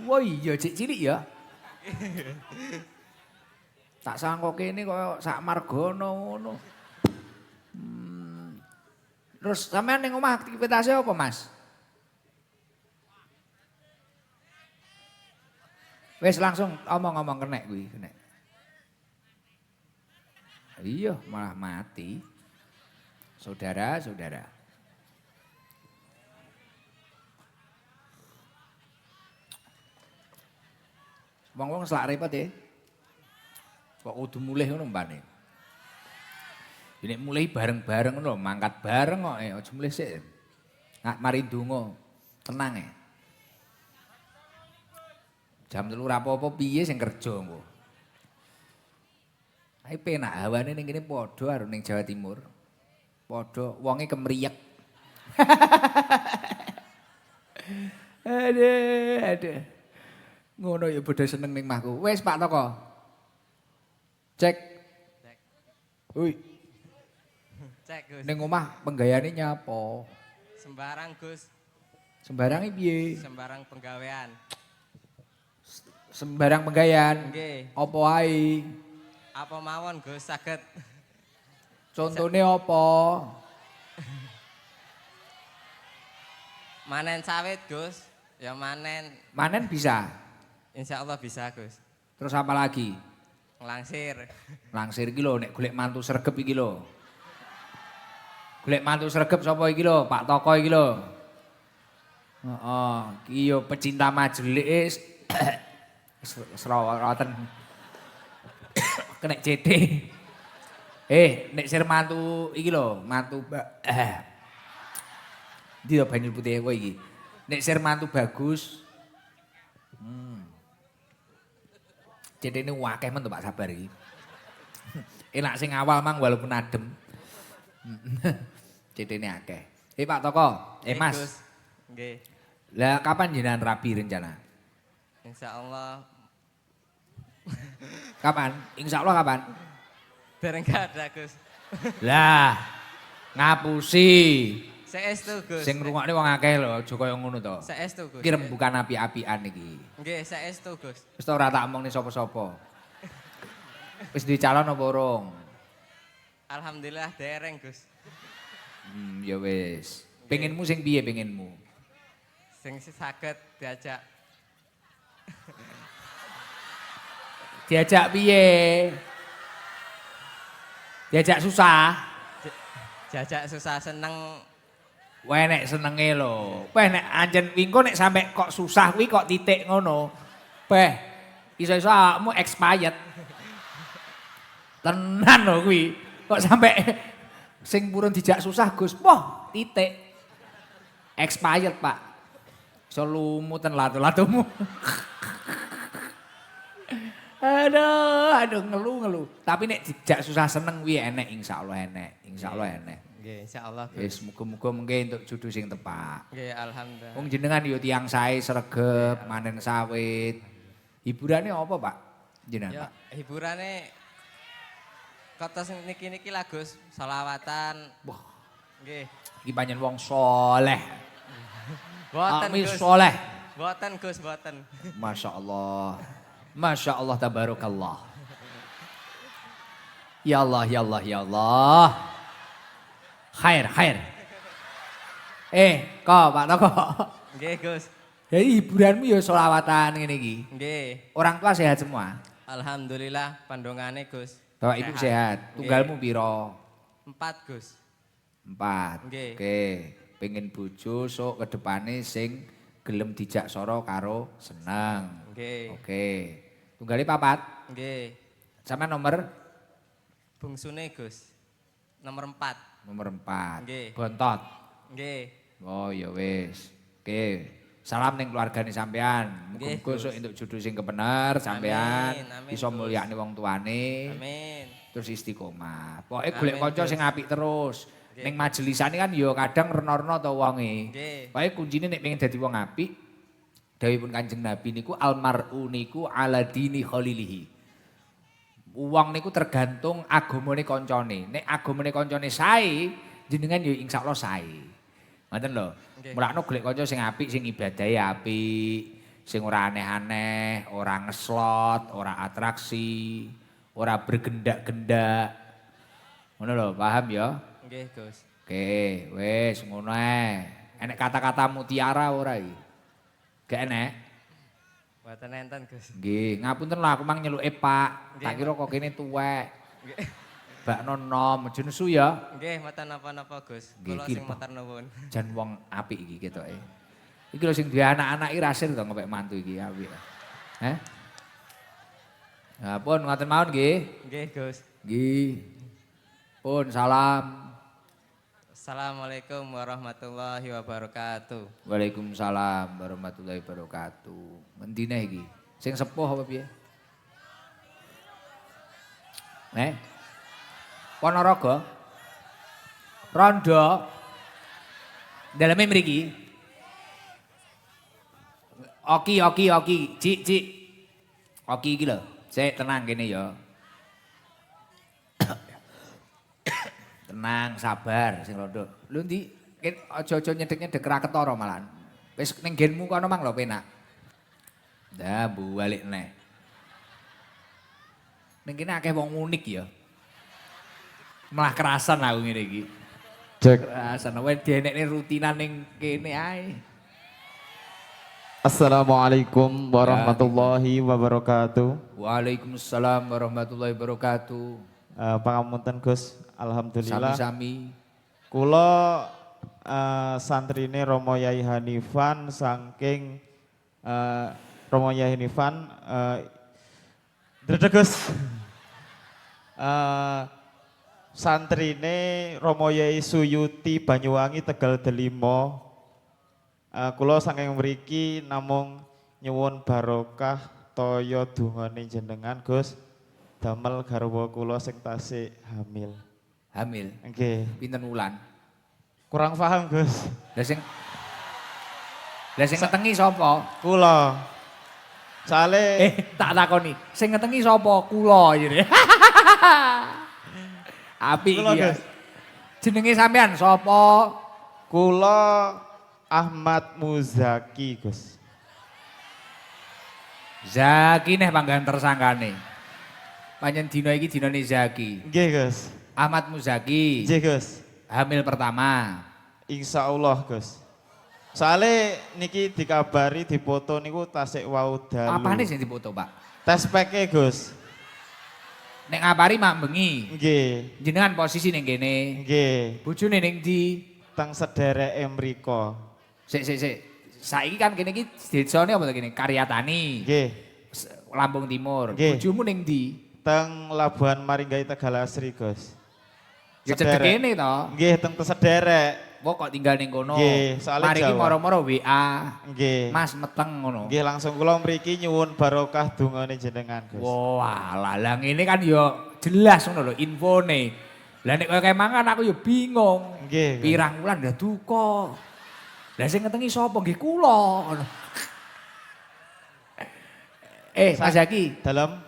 Wah iya jek cilik ya. Tak sangka kene kaya sak margono ngono. Terus sampean ning omah aktivitasnya apa, Mas? Wes langsung omong-omong kenek kuwi, kenek. Iya, malah mati. Saudara-saudara. Wong-wong selak repot ya. Kok kudu mulih ngono mbane. Ini mulai bareng-bareng lho, mangkat bareng kok aja mulih sik. Nggak mari ndonga. Tenang ya. Jam 3 rapopo piye sing kerja engko. Ae penak hawane ning kene padha karo ning Jawa Timur. Padha wonge kemriyek. Aduh. Ngono ya padha seneng ning mahku. Wis Pak Toko. Cek. Hui, Cek Gus. ning omah penggayane nyapa? Sembarang Gus. Sembarange piye? Sembarang penggawean. Sembarang penggayan. Nggih. Apa wae? Apa mawon Gus saged Contone apa? manen sawit Gus? Ya manen. Manen bisa. Insya Allah bisa Gus. Terus apa lagi? Nglangsir. Langsir iki lho nek golek mantu sregep iki lho. Golek mantu sregep sapa iki lho? Pak Toko iki lho. Heeh, iki yo pecinta majelis. Serawaten. Kenek CT. Nek sir mantu iki lho, mantu Ndi to banyu putih kowe iki. Nek sir mantu bagus. CT-ne akeh men to Pak Sabar iki. Enak sing awal mang walaupun adem. CT-ne akeh. Pak Toko, Mas. Gus. Nggih. Lah kapan jenengan rabi rencana? Insya Allah Kapan? Insya Allah kapan? dereng gak ada Gus. Lah ngapusi. Saestu Gus. Sing ngrungokne wong akeh lho, aja kaya ngono to. Saestu Gus. Iki rembukan api-apian iki. Nggih, saestu Gus. Wis ora tak omongni sapa-sapa. Wis duwe calon apa urung? Alhamdulillah dereng Gus. Ya wis. Pengenmu sing piye pengenmu? Sing saged diajak Diajak piye? Diajak susah. jajak susah seneng. Wae nek senenge lho. Weh nek anjen wingko nek sampe kok susah kuwi kok titik ngono. Beh, iso-iso awakmu expired. Tenan lho kuwi. Kok sampe sing purun dijak susah Gus. Wah, titik. Expired, Pak. Iso lumutan latu-latumu. Aduh ngeluh. Tapi nek dijak susah seneng kuwi enek insyaallah enek. Insyaallah enek. Nggih, insyaallah Gus. Wis muga-muga mengke entuk jodoh sing tepak. Nggih, alhamdulillah. Wong jenengan yo tiyang sae sregep, manen sawit. Hiburane apa, Pak? Jenengan, Ya, Pak? hiburane kota sing niki-niki lah Gus, selawatan. Wah, Nggih. iki panjen wong saleh. Boten Amin Gus. saleh. Boten Gus, boten. Masya Allah tabarakallah. Ya Allah, ya Allah, ya Allah. Khair. Kok Pak Toko. Nggih Gus. Jadi hiburanmu ya sholawatan ngene iki. Nggih. Orang tua sehat semua. Alhamdulillah pandongane Gus. Bapak Ibu sehat. Tunggalmu piro? 4 Gus. 4. Nggih. Oke. Pengen bojo sok ke depane sing gelem dijak soro karo seneng. Nggih. Oke. Tunggali papat. Nggih. Sama nomor Bungsune Gus. Nomor 4. nomor 4. Nggih. Bontot. Nggih. Oh ya wis. Oke. Salam ning keluargane sampean. Nggih, Muga-muga Gus. sok entuk jodoh sing kebener sampean. Amin, Iso Gus. mulyakne wong tuane. Amin. Terus istiqomah. Pokoke golek Amin, kanca Gus. sing apik terus. Nggih. Ning majelisane kan ya kadang reno-reno to wonge. Nggih. Pokoke kuncine nek pengen dadi wong apik, dawuhipun Kanjeng Nabi niku almar'u niku ala dini khalilihi. Wong niku tergantung agamane kancane. Nek agamane kancane sae, jenengan ya insyaallah sae. Ngoten lho. Nggih. Mulakno golek kanca sing apik, sing ibadahe apik, sing ora aneh-aneh, ora ngeslot, ora atraksi, ora bergendak-gendak. Ngono lho, paham ya? Nggih Gus. Oke, wis ngono ae. Enek kata-kata mutiara ora iki? Gak enek? Boten enten Gus. Nggih, ngapunten lah aku mang nyeluke Pak. Tak Nggih, kira kok kene tuwek. Nggih. Bak nom, aja nesu ya. Nggih, mboten napa-napa Gus. Nggih, Kula iki sing Pak. matur nuwun. Jan wong apik iki ketoke. Iki lho sing duwe anak-anak iki rasir to ngepek mantu iki apik. Heh? Ya pun ngoten mawon nggih. Nggih Gus. Nggih. Pun salam. Assalamualaikum warahmatullahi wabarakatuh. Waalaikumsalam warahmatullahi wabarakatuh. Mendine iki? Sing sepuh apa piye? Ponorogo. Rondo. Daleme mriki. Oki. Cik. Oki iki lho. Sik tenang kene ya. Tenang, sabar sing rondo. Lho ndi aja nyedek-nyedek ra ketara malahan. Wis ning genmu kono mang lho penak. Dah balik neh. Ning kene akeh wong unik ya. Malah kerasan aku ngene iki. Cek. Kerasan wae dienekne rutinan ning kene ae. Assalamualaikum warahmatullahi wabarakatuh. Waalaikumsalam warahmatullahi wabarakatuh. Pangapunten Gus, alhamdulillah. Sami-sami. Kula santrine Romo Yai Hanifan saking Romo Yai Hanifan Gus. Santrine Romo Yai Suyuti Banyuwangi Tegal Delimo. Kula saking mriki namung nyuwun barokah toya dungane jenengan Gus. Damel garwa kula sing tasih hamil. Hamil. Nggih. Pinten wulan? Kurang paham Gus. Lah sing ngetengi sapa? Kula. Soale Tak takoni, sing ngetengi sapa? Kula jere. Apik Kula, iki ya. Gus. Jenenge sampean sapa? Kula Ahmad Muzaki Gus. Zaki neh panggahan tersangkane. Panjen dina iki dinane Zaki. Nggih Gus. Ahmad Muzaki. Nggih Gus. Hamil pertama. Insya Allah Gus. Soale niki dikabari dipoto niku tasik wau dalu. Apane sing dipoto, Pak? Tes peke Gus. Nek ngabari mak bengi. Nggih. Jenengan posisi ning kene. Nggih. Bojone ning ndi? Teng sedereke mriko. Sik. Saiki kan kene iki desane apa to kene? Karyatani. Nggih. Lampung Timur. Nggih. Bojomu ning ndi? Teng Labuhan Maringgai Tegalasri Gus. Ya cedek kene to. Nggih teng sederek. Kok kok tinggal ning kono. Nggih, soalnya Mari iki Jawa. moro-moro WA. Nggih. Mas meteng ngono. Nggih langsung kula mriki nyuwun barokah dungane jenengan Gus. Wah, lah ngene kan ya jelas ngono lho infone. Lah nek kowe kemangan aku ya bingung. Nggih. Gus. Pirang wulan udah duka. Lah sing ngetengi sapa nggih kula ngono. Mas Zaki, Dalam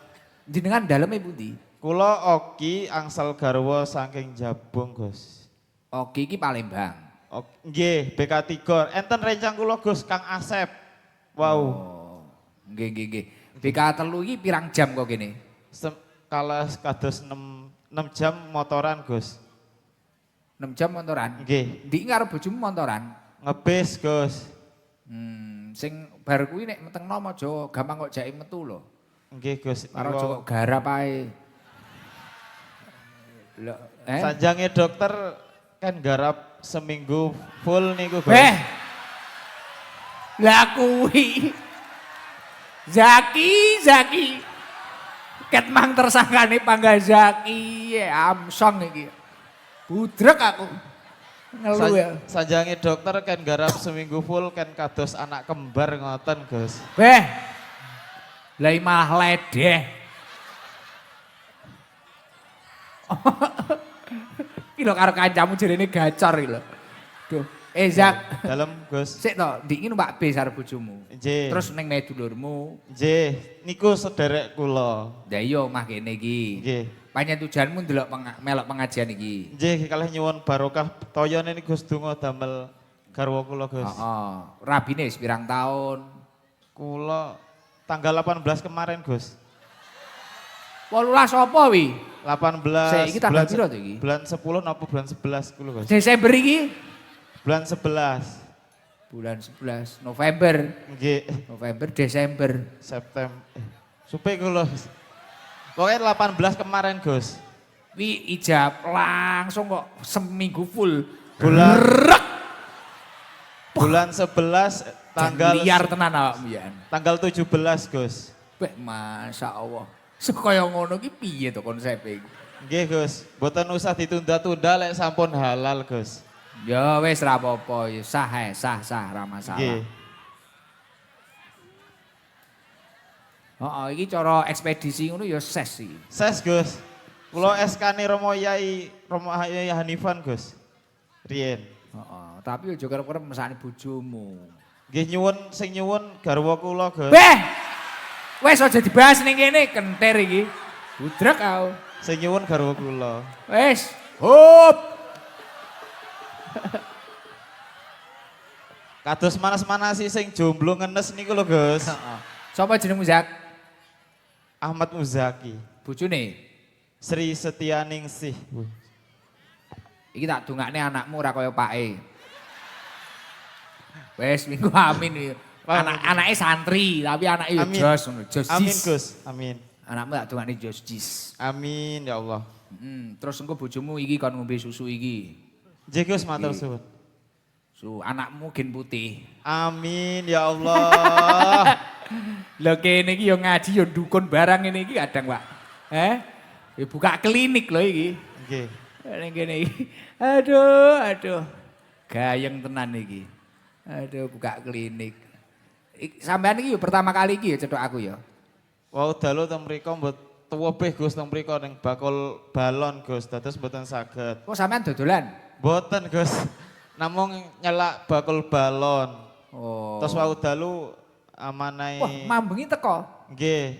jenengan daleme pundi? kula Oki angsal garwa saking Jabung Gus. Oke iki Palembang. Nggih, BK3. Enten rencang kula Gus Kang Asep. Wow. Oh, nggih. BK telu iki pirang jam kok kene? Kalas kados 6 jam motoran Gus. 6 jam montoran. Nggih. Ndi karo bojomu montoran? Ngebis Gus. Sing bar kuwi nek metengno aja gampang kok jake metu lho. Nggih Gus. Karo aja kok garap ae. Lho, Sanjange dokter kan garap seminggu full niku Gus. Lah kuwi. Zaki. Ket mang tersangkane Pangga Zaki, Amsong iki. Budrek aku. Ngelu ya. Sanjange dokter kan garap seminggu full kan kados anak kembar ngoten Gus. Lah malah ledeh. Iki lho karo kancamu jerene gacor iki lho. Duh, Zak. Dalem Gus. Sik to, ndik iki numpak bis karo bojomu. Nggih. Terus ning medulurmu. Nggih, niku sederek kula. Lah iya omah kene iki. Nggih. Panjen tujuanmu ndelok melok pengajian iki. Nggih, kalih nyuwun barokah toyone niku Gus donga damel garwa kula Gus. Heeh. Rabine wis pirang taun? Kula tanggal 18 kemarin Gus. 18 apa wi? 18 Sik, iki tanggal piro to iki? Bulan 10 napa bulan 11 kula Gus. Desember iki? Bulan 11. Bulan 11, November, Nggih, Desember. September. Supe kula. Pokoknya 18 kemarin Gus. Wi ijab langsung kok seminggu full. Bulan Rek! bulan 11 tanggal liar tenan awakmu ya. tanggal 17 Gus. Beh, Masya Allah. Sekaya ngono ki piye to konsepe iku? Nggih Gus, mboten usah ditunda-tunda lek sampun halal Gus. Ya wis ra apa-apa, ya sah ae, sah ra masalah. Nggih. Heeh, iki cara ekspedisi ngono ya ses iki. Ses Gus. Kula SK-ne Romo Yai Hanifan Gus. Riyen. Heeh, tapi aja kerep-kerep mesakne bojomu. Nggih nyuwun sing nyuwun garwa kula Gus. Beh! Wes aja dibahas ning kene, kentir iki. Budrek aku. Sing nyuwun garwa kula. Wes, hop. Kados manas-manasi sing jomblo ngenes niku lho, Gus. Sapa jenengmu Zak? Ahmad Muzaki. Bojone. Sri Setianingsih. Iki tak dongakne anakmu ora kaya pake. Wes minggu amin iki. Anake santri tapi anake yo Amin. jos ngono, jos Amin, jis. Gus. Amin. Anakmu tak dongakne jos jis. Amin ya Allah. Terus engko bojomu iki kon ngombe susu iki. Nggih Gus, matur suwun. Anakmu gen putih. Amin ya Allah. Lho kene iki yo ngaji yo dukun barang ngene iki kadang, Pak. Buka klinik lho iki. Nggih. Ning kene iki. Aduh. Gayeng tenan iki. Aduh, buka klinik. Sampean iki yo pertama kali iki ya cethuk aku ya. Wau dalu teng mriku mbot tuwebih Gus teng mriku ning bakul balon Gus, dados mboten saged. Kok sampean dodolan? Mboten Gus. Namung nyelak bakul balon. Oh. Terus wau dalu amanai. Wah, mambengi teko. Nggih.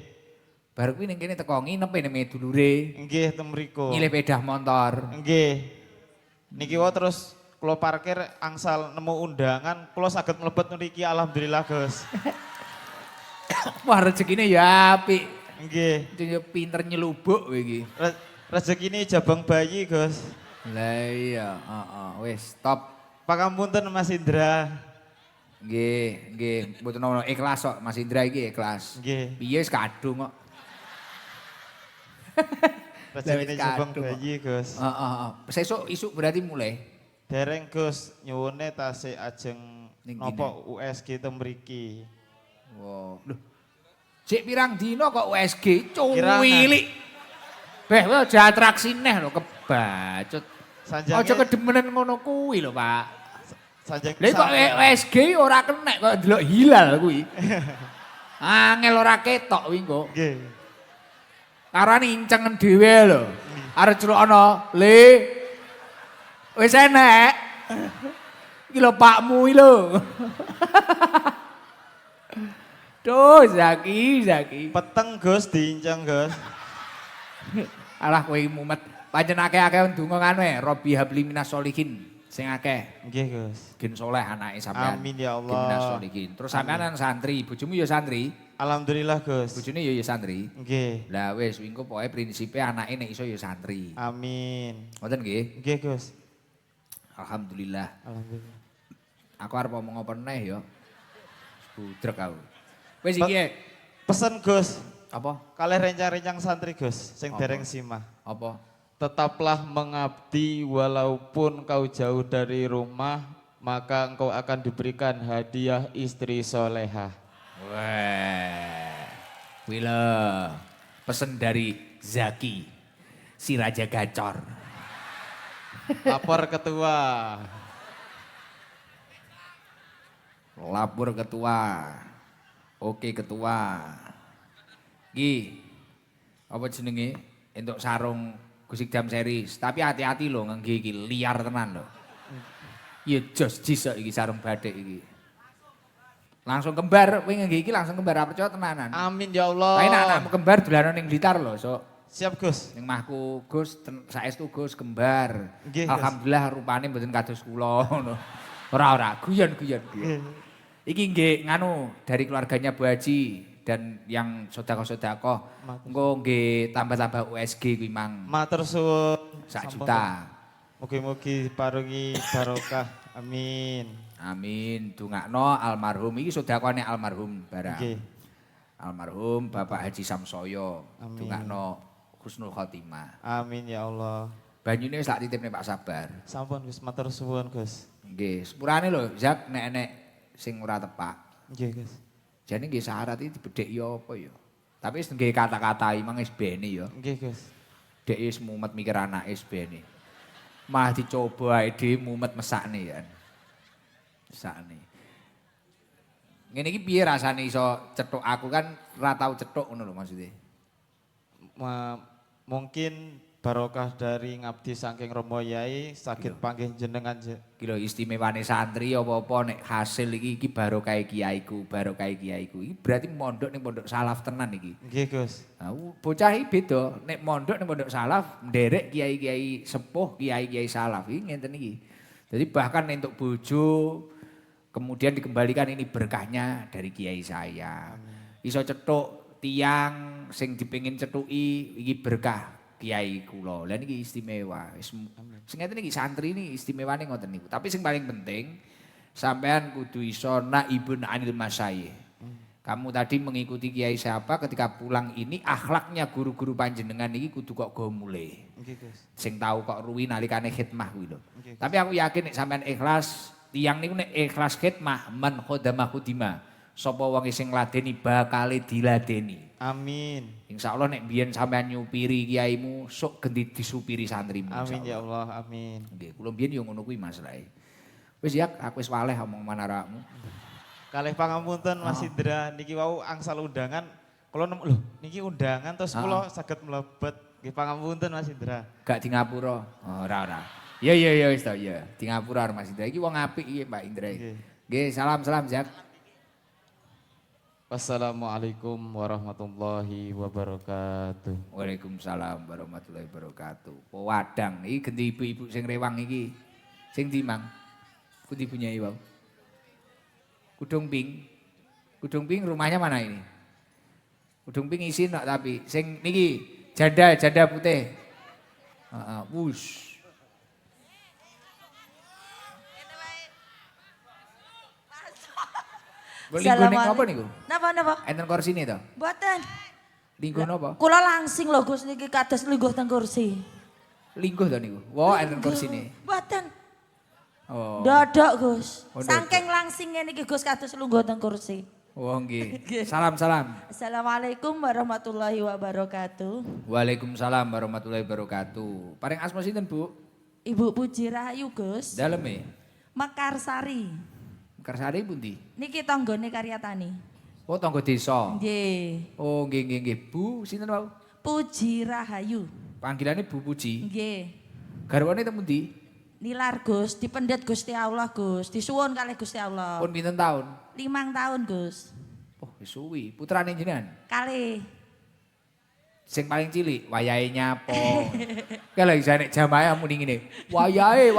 Baru kuwi ning kene teko nginep ning dulure. Nggih teng mriku. Nyilih pedah motor. Nggih. Niki wae terus kula parkir angsal nemu undangan, kula saged mlebet niki alhamdulillah Gus. Wah, rezekine ya apik. Nggih. Yo pinter nyelubuk kowe iki. Rezekine jabang bayi Gus. Lah iya, wis stop. Pangapunten Mas Indra. Nggih, mboten ono ikhlas kok Mas Indra iki ikhlas. Nggih. Piye wis kadung kok. Rezekine Wis jabang kadung kok. bayi Gus. Sesuk isuk berarti mulai. Dereng Gus, nyuwune tasih ajeng Ning napa USG teng mriki. Wow. Loh. Sik pirang dino kok USG Kirangan. cuwilik. Beh, aja atraksi neh lho kebacut. Sanjange Aja kedemenen ngono kuwi lho, Pak. sanjang Lha kok USG ora kenek kok delok hilal kuwi. Angel ora ketok kuwi kok. nggih. Karane incengen dhewe lho. Arep celukana, "Le. Wis enek." Iki lho pakmu iki lho. Duh, Zaki. Peteng Gus diinceng Gus. Alah kowe mumet. Pancen akeh-akeh ndonga ngono ae, Robbi habli minas solihin sing akeh. Nggih Gus. Gen soleh anake sampean. Amin ya Allah. Gen minas solihin. Terus sampean kan santri, bojomu ya santri, Alhamdulillah Gus. bojone ya santri. Nggih. Lah wis engko pokoke prinsipe anake nek iso ya santri. Amin. Ngoten nggih? Nggih Gus. Alhamdulillah. Alhamdulillah. Aku arep ngomong apa neh ya. Budrek aku. Wis iki Pesen Gus. apa? Kalih rencang-rencang santri Gus sing Apa? dereng simah. Apa? Tetaplah mengabdi walaupun kau jauh dari rumah, maka engkau akan diberikan hadiah istri solehah. Wah. Wila. Pesen dari Zaki. Si Raja Gacor. Lapor ketua. Lapor ketua. Oke ketua. Ki. Apa jenenge? Entuk sarung Gusik Jam series. Tapi hati-hati lho ngangge iki liar tenan lho. Ya jos jis kok iki sarung batik iki. Langsung kembar, kowe ngangge iki langsung kembar ora percaya tenanan. Amin ya Allah. Tapi nek anakmu kembar dolanan ning Blitar lho, sok. Siap Gus. Ning mahku Gus saestu Gus kembar. Nggih, Gus. Alhamdulillah rupane mboten kados kula ngono. Ora guyon. Iki nggih nganu dari keluarganya Bu Haji dan yang sedekah-sedekah. Engko nggih tambah-tambah USG kuwi mang Matur suwun. 1 juta. Mugi-mugi paringi barokah. Amin. Amin. Dongakno almarhum iki sedekahane almarhum barang. Nggih. Almarhum Bapak Haji Samsoyo. Amin. Dongakno husnul khotimah. Amin ya Allah. Banyune wis tak titipne Pak Sabar. Sampun Gus, matur suwun Gus. Nggih, sepurane lho Zak nek sing ora tepak. Nggih Gus. Jane nggih syarat iki dibedheki apa ya. Tapi wis nggih kata-katai mang wis bene ya. Nggih Gus. Dek wis mumet mikir anake wis bene. Malah dicoba ae dhewe mumet mesakne ya. Mesakne. Ngene iki piye rasane iso cethuk aku kan ora tau cethuk ngono lho maksudnya. Mungkin barokah dari ngabdi saking Romo Yai sakit panggih jenengan Iki lho istimewane santri apa-apa nek hasil iki barokah kiaiku, barokah kiaiku. Iki berarti mondok ning pondok salaf tenan iki. Nggih Gus. Nah, bocah iki beda, nek mondok ning pondok salaf nderek kiai-kiai sepuh, kiai-kiai salaf iki ngenten iki. Jadi bahkan entuk bojo Kemudian dikembalikan ini berkahnya dari kiai saya. Iso cetuk tiang sing dipengin cetuki iki berkah kiai kula. Lah niki istimewa. Sing ngeten iki santri ini istimewane ngoten niku. Tapi sing paling penting sampean kudu iso naibun anil masyayikh. Kamu tadi mengikuti kiai siapa ketika pulang ini akhlaknya guru-guru panjenengan ini kudu kok go mulai. Sing tahu kok ruwi nalikane khidmah kuwi lho. Tapi aku yakin nek sampean ikhlas, tiyang niku nek ikhlas khidmah man khodama khudima. Sapa wong sing ngladeni bakale diladeni. Amin. Insyaallah nek biyen sampean nyupiri kiaimu, sok gendi disupiri santrimu. Amin ya Allah, amin. Nggih, kula biyen yo ngono kuwi masalahe. Wis ya, aku wis waleh omong manaramu. Kalih pangapunten Mas Indra, niki wau angsal undangan, kula nemu lho, niki undangan terus kula saged mlebet. Nggih pangapunten Mas Indra. Gak di Ngapura. Oh, ora. Ya wis to, ya. Di Ngapura Mas Indra iki wong apik iki Mbak Indra. Nggih, salam Jak. Wassalamualaikum warahmatullahi wabarakatuh. Waalaikumsalam warahmatullahi wabarakatuh. Wadang iki ganti ibu-ibu sing rewang iki. Sing ndi, Mang? Pundi punya wau? Kudung Ping rumahnya mana ini? Kudung Ping isin nak tapi sing niki janda putih. Wush. Linggo ning apa niku? Napa? Enten kursine to? Mboten. Linggo napa? Kula langsing lho Gus niki kados lingguh teng kursi. Linggo to niku. Wo enten kursine. Mboten. Oh. Dodok Gus. Oh, Saking langsingnya niki Gus kados lungguh teng kursi. Oh nggih. Salam. Assalamualaikum warahmatullahi wabarakatuh. Waalaikumsalam warahmatullahi wabarakatuh. Paring asma sinten, Bu? Ibu Puji Rahayu Gus. Daleme. Mekarsari. Mekarsari pundi? Niki tanggane Karyatani. Oh, tangga desa. Nggih. Oh, nggih. Bu, sinten wau? Puji Rahayu. Panggilannya Bu Puji. Nggih. Garwane teng pundi? Nilar Gus, dipendet Gusti Allah Gus, disuwun kalih Gusti Allah. Pun pinten taun? 5 tahun Gus. Oh, wis suwi. Putrane jenengan? Kalih. Sing paling cilik, wayahe nyapo. Kalau bisa nek jamaah muni ngene. Wayahe.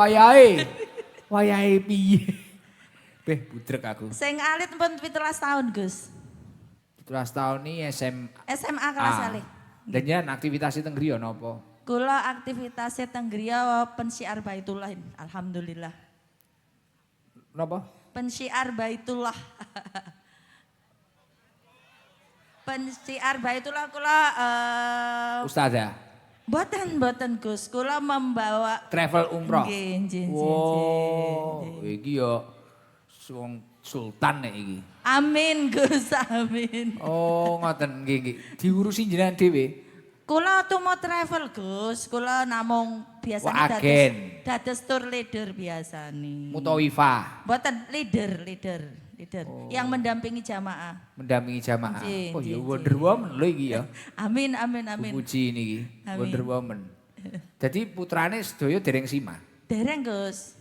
Wayahe piye? Beh, budrek aku. Sing alit pun 17 tahun Gus. 17 tahun nih SMA kelas alih. Dan jenengan aktivitasnya teng griya napa? Kula aktivitasnya teng griya pensiar Baitullah. Alhamdulillah. Napa? Pensiar Baitullah. Pensiar Baitullah kula Ustazah. Mboten Gus, kula membawa Travel umroh. nggih. Wow, iki yo wong sultan nek iki. Amin Gus, amin. Oh, ngoten nggih. Diurusi jenengan dhewe. Kula tuh mau travel Gus, kula namung Wah, biasanya agen. dados tour leader biasa nih. Mutawifah. Buatan leader. Yang mendampingi jamaah. Mendampingi jamaah. Nggih, Oh ya nggih, Wonder Woman lho iki ya. Amin. Bu Puji niki. Amin. Wonder Woman. Jadi putrane sedaya dereng sima. Dereng Gus.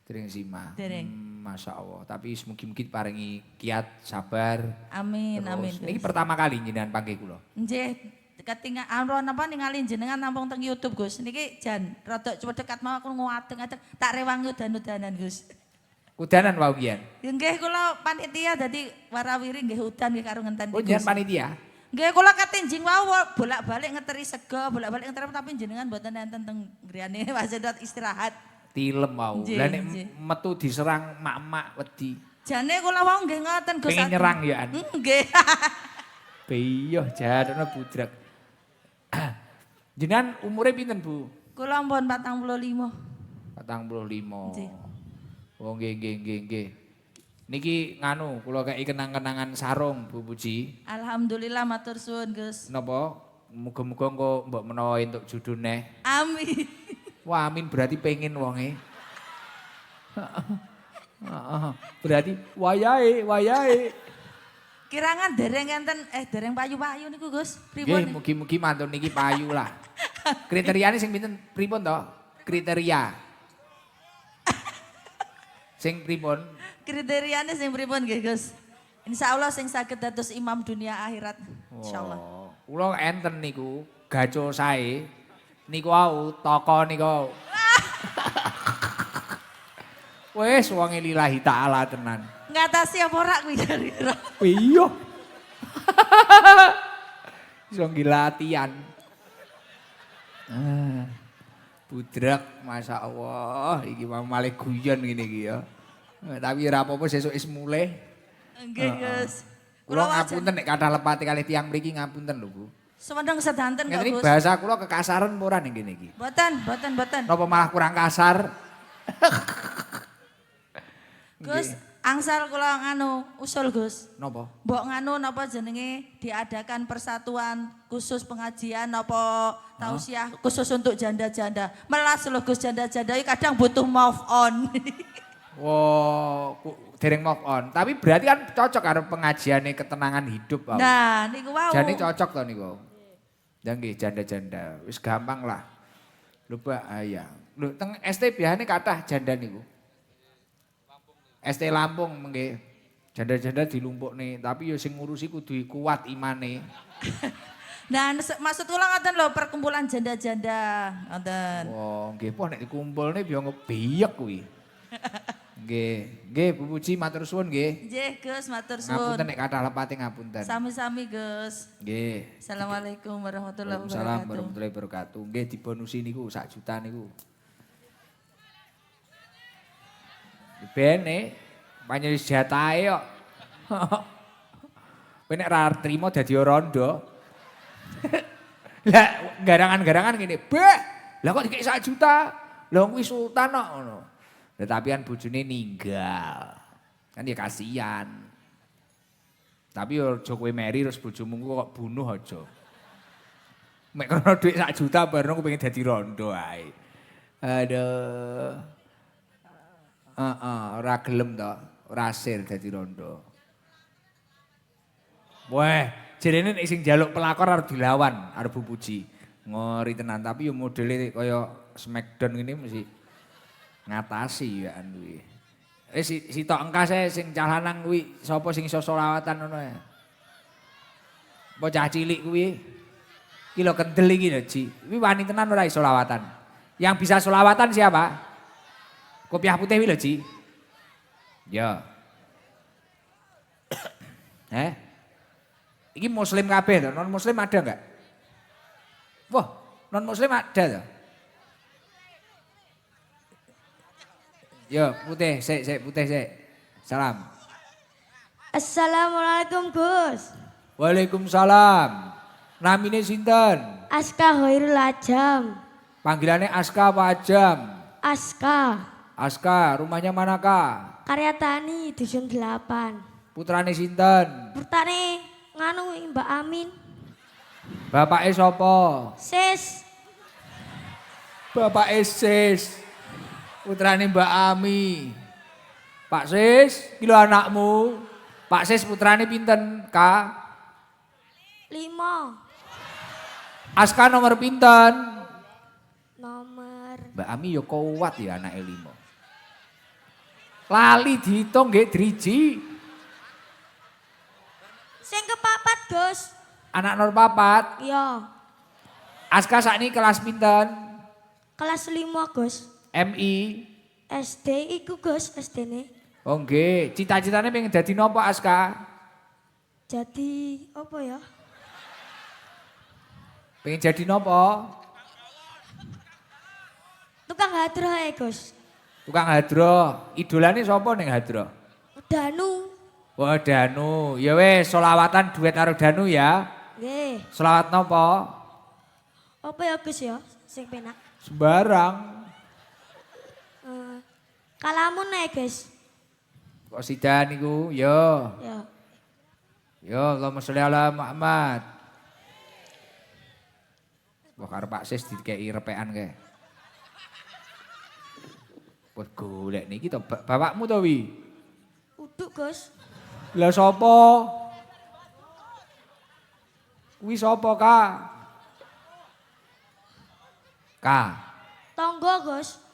Dereng sima. Dereng. Masya Allah. Tapi mugi-mugi paringi kiat, sabar. Amin, Terus, amin. niki pertama kali jenengan panggih kula. Nggih, ketingal amron apa ningali jenengan nampung teng YouTube Gus. Niki jan rada dekat mau aku nguadeng-adeng tak rewangi udan-udanan Gus. Udanan wau kian. Ya nggih kula panitia dadi warawiri nggih udan nggih karo ngenten Oh jenengan panitia. Nggih kula katinjing wau bolak-balik ngeteri sego, bolak-balik ngeteri tapi jenengan mboten enten teng griyane wasedot istirahat. Tilem wau. Nggih, Lah nek nggih. metu diserang mak-mak wedi. Jane kula wau nggih ngoten Gus. Pengen nyerang ya an. Nggih. Beyo jadono budrek. Jenengan umure pinten, Bu? Kula ampun 45. 45. Nggih. Oh nggih. Niki nganu kula kei kenang-kenangan sarung Bu Puji. Alhamdulillah matur suwun Gus. Napa? Muga-muga engko mbok menawa entuk judul neh. Amin. Wah, amin berarti pengen wonge. Berarti wayahe. Kirangan dereng enten dereng payu-payu niku Gus. Nggih, Pripun? mugi-mugi mantun niki payu lah. Kriteriane sing pinten pripun to? Kriteria. Sing pripun? Kriteriane sing pripun nggih Gus? Insyaallah sing saged dados imam dunia akhirat. Insyaallah. Oh, kula enten niku gaco sae. Niku wau toko niku. Wes wong lillahi taala tenan. Ngatasi apa ora kuwi kira-kira? Iya. Iso latihan. Budrak, Masya Allah, iki mau malih guyon ngene iki ya. Tapi ora apa-apa sesuk is mulih. Nggih, Gus. Kula ngapunten nek kathah lepati kalih tiyang mriki ngapunten lho, Bu. Semendeng sedanten kok, Ngene iki Gus. bahasa kula kekasaran apa ora ning kene iki? Mboten. Napa malah kurang kasar? Gus, angsal kula nganu usul, Gus. Napa? Mbok nganu napa jenenge diadakan persatuan khusus pengajian napa tausiah khusus untuk janda-janda. Melas lho Gus janda-janda iki kadang butuh move on. Wah, dereng move on. Tapi berarti kan cocok karo pengajiane ketenangan hidup. Pak. Nah, niku wau. Jane cocok to niku. Ya nggih janda-janda, wis gampang lah. Lho Pak, ya. Lho teng ST biasane kathah janda niku. ST Lampung nggih. Janda-janda dilumpukne, tapi ya sing ngurusi kudu kuat imane. Nah, maksud kula ngoten lho perkumpulan janda-janda, ngoten. Wah, nggih po nek dikumpulne biar ngebiyek kuwi. Nggih, Bu Puji matur suwun nggih. Nggih, Gus, matur Ngapunten suwun. nek kathah lepate ngapunten. Sami-sami, Gus. Nggih. Assalamualaikum warahmatullahi Waalaikumsalam wabarakatuh. warahmatullahi wabarakatuh. Nggih dibonusi niku 1 juta niku. Bene panjenengan jatahe kok. Kowe nek ra trimo dadi rondo. Lah garangan-garangan ngene, "Bek, lah kok dikek 1 juta? Lah kuwi sultan kok ngono." Lah tapi kan bojone ninggal. Kan ya kasihan. Tapi yo aja kowe meri terus bojomu kok bunuh aja. Mek kono dhuwit 1 juta bareng aku pengen dadi rondo ae. Aduh. Ora gelem to, ora sir dadi rondo. Weh, jerene nek sing njaluk pelakor arep dilawan, arep Bu Puji. Ngori tenan, tapi yo modele kaya Smackdown ngene mesti ngatasi ya kuwi. Si tok engkas sing cah lanang kuwi sapa sing iso selawatan ngono ya. Apa cah cilik kuwi? Ki lho kendel iki lho, Ji. Kuwi wani tenan ora iso selawatan. Yang bisa selawatan siapa? Kopiah putih kuwi lho, Ji. Ya. Iki muslim kabeh to, non muslim ada enggak? Wah, non muslim ada to. Yo, putih, sik putih sik. Salam. Assalamualaikum Gus. Waalaikumsalam. Namine sinten? Aska Hoirul Ajam. Panggilannya Aska apa Ajam? Aska. Aska, rumahnya manakah? Karya Tani Dusun 8. Putrane sinten? Purtane nganu Mbak Amin. Bapake sapa? Sis. Bapake Sis. Putrane Mbak Ami. Pak Sis, iki lho anakmu. Pak Sis putrane pinten, Kak? 5. Aska nomor pinten? Nomor. Mbak Ami ya kuat ya anake 5. Lali dihitung nggih driji. Sing kepapat Gus. Anak nomor 4. Iya. Aska sakniki kelas pinten? Kelas 5 Gus. MI. SD iku Gus SD-ne. Oh nggih, cita-citane pengen dadi napa Aska? Jadi apa ya? Pengen jadi napa? Tukang hadroh ya Gus. Tukang hadroh. Idolane sapa ning hadroh? Danu. Wah Danu. Ya wis selawatan duet karo Danu ya. Nggih. Selawat napa? Apa ya Gus ya? Sing penak. Sembarang. Kalamun ya Gus. Kok sida niku? Yo. Ya. Yo, Allahumma sholli ala Muhammad. Wah karo Pak Sis dikei repekan kae. Wah golek niki to bapakmu to wi? Uduk Gus. Lah sapa? Kuwi sapa, Kak? Kak. Tonggo Gus.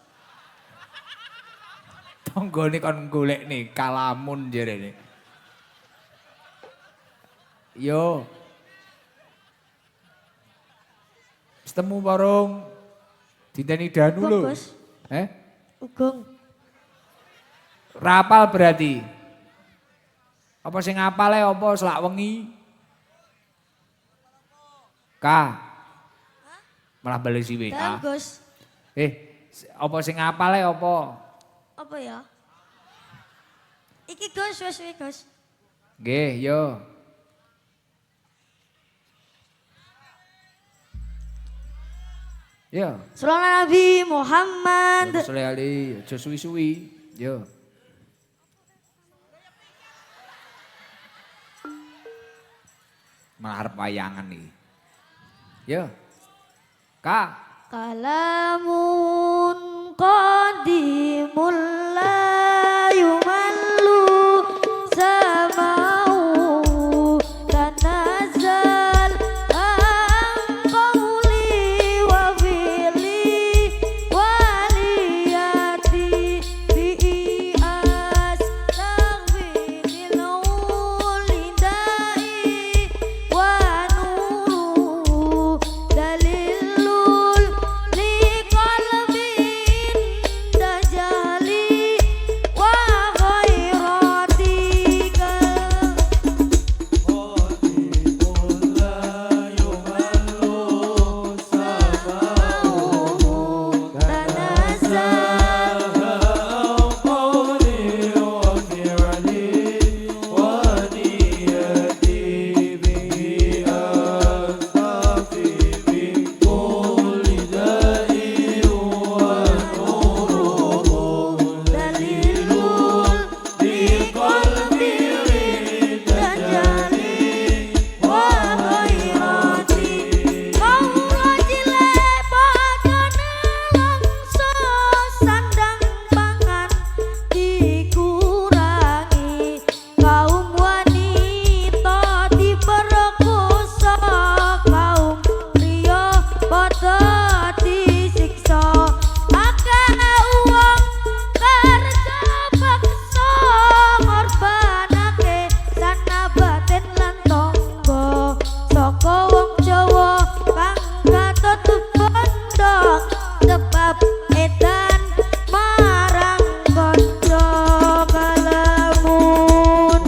Tanggane kon golek nih kalamun jarene. Yo. Setemu warung dinteni Danu lho. Gus. Eh? Ugong. Rapal berarti. Apa sing ngapale apa selak wengi? Ka. Malah balik si WA. Dalam Gus. Apa sing ngapale apa? Apa ya? Iki Gus, wis Gus. Nggih, yo. Yo. Sallallahu Nabi Muhammad. Sallallahu alaihi, aja suwi-suwi. Yo. Malah arep wayangan iki. Yo. Kak. Kalamun qadimul la yumallu samau tanazal an qawli wa fili waliyati bi astaghfiril ulidai wa nuru dalilul liqalbin dajali wa khairatika dalilul liqalbin dajali wa khairati kaurajile padane langsa sandang pangan dikurangi kaum wanita diperkosa kaum pria padha disiksa akeh uang kerja paksa ngorbanake sanabaten lan tangga saka wong Jawa kang katut pondok sebab edan marang kanca kalamun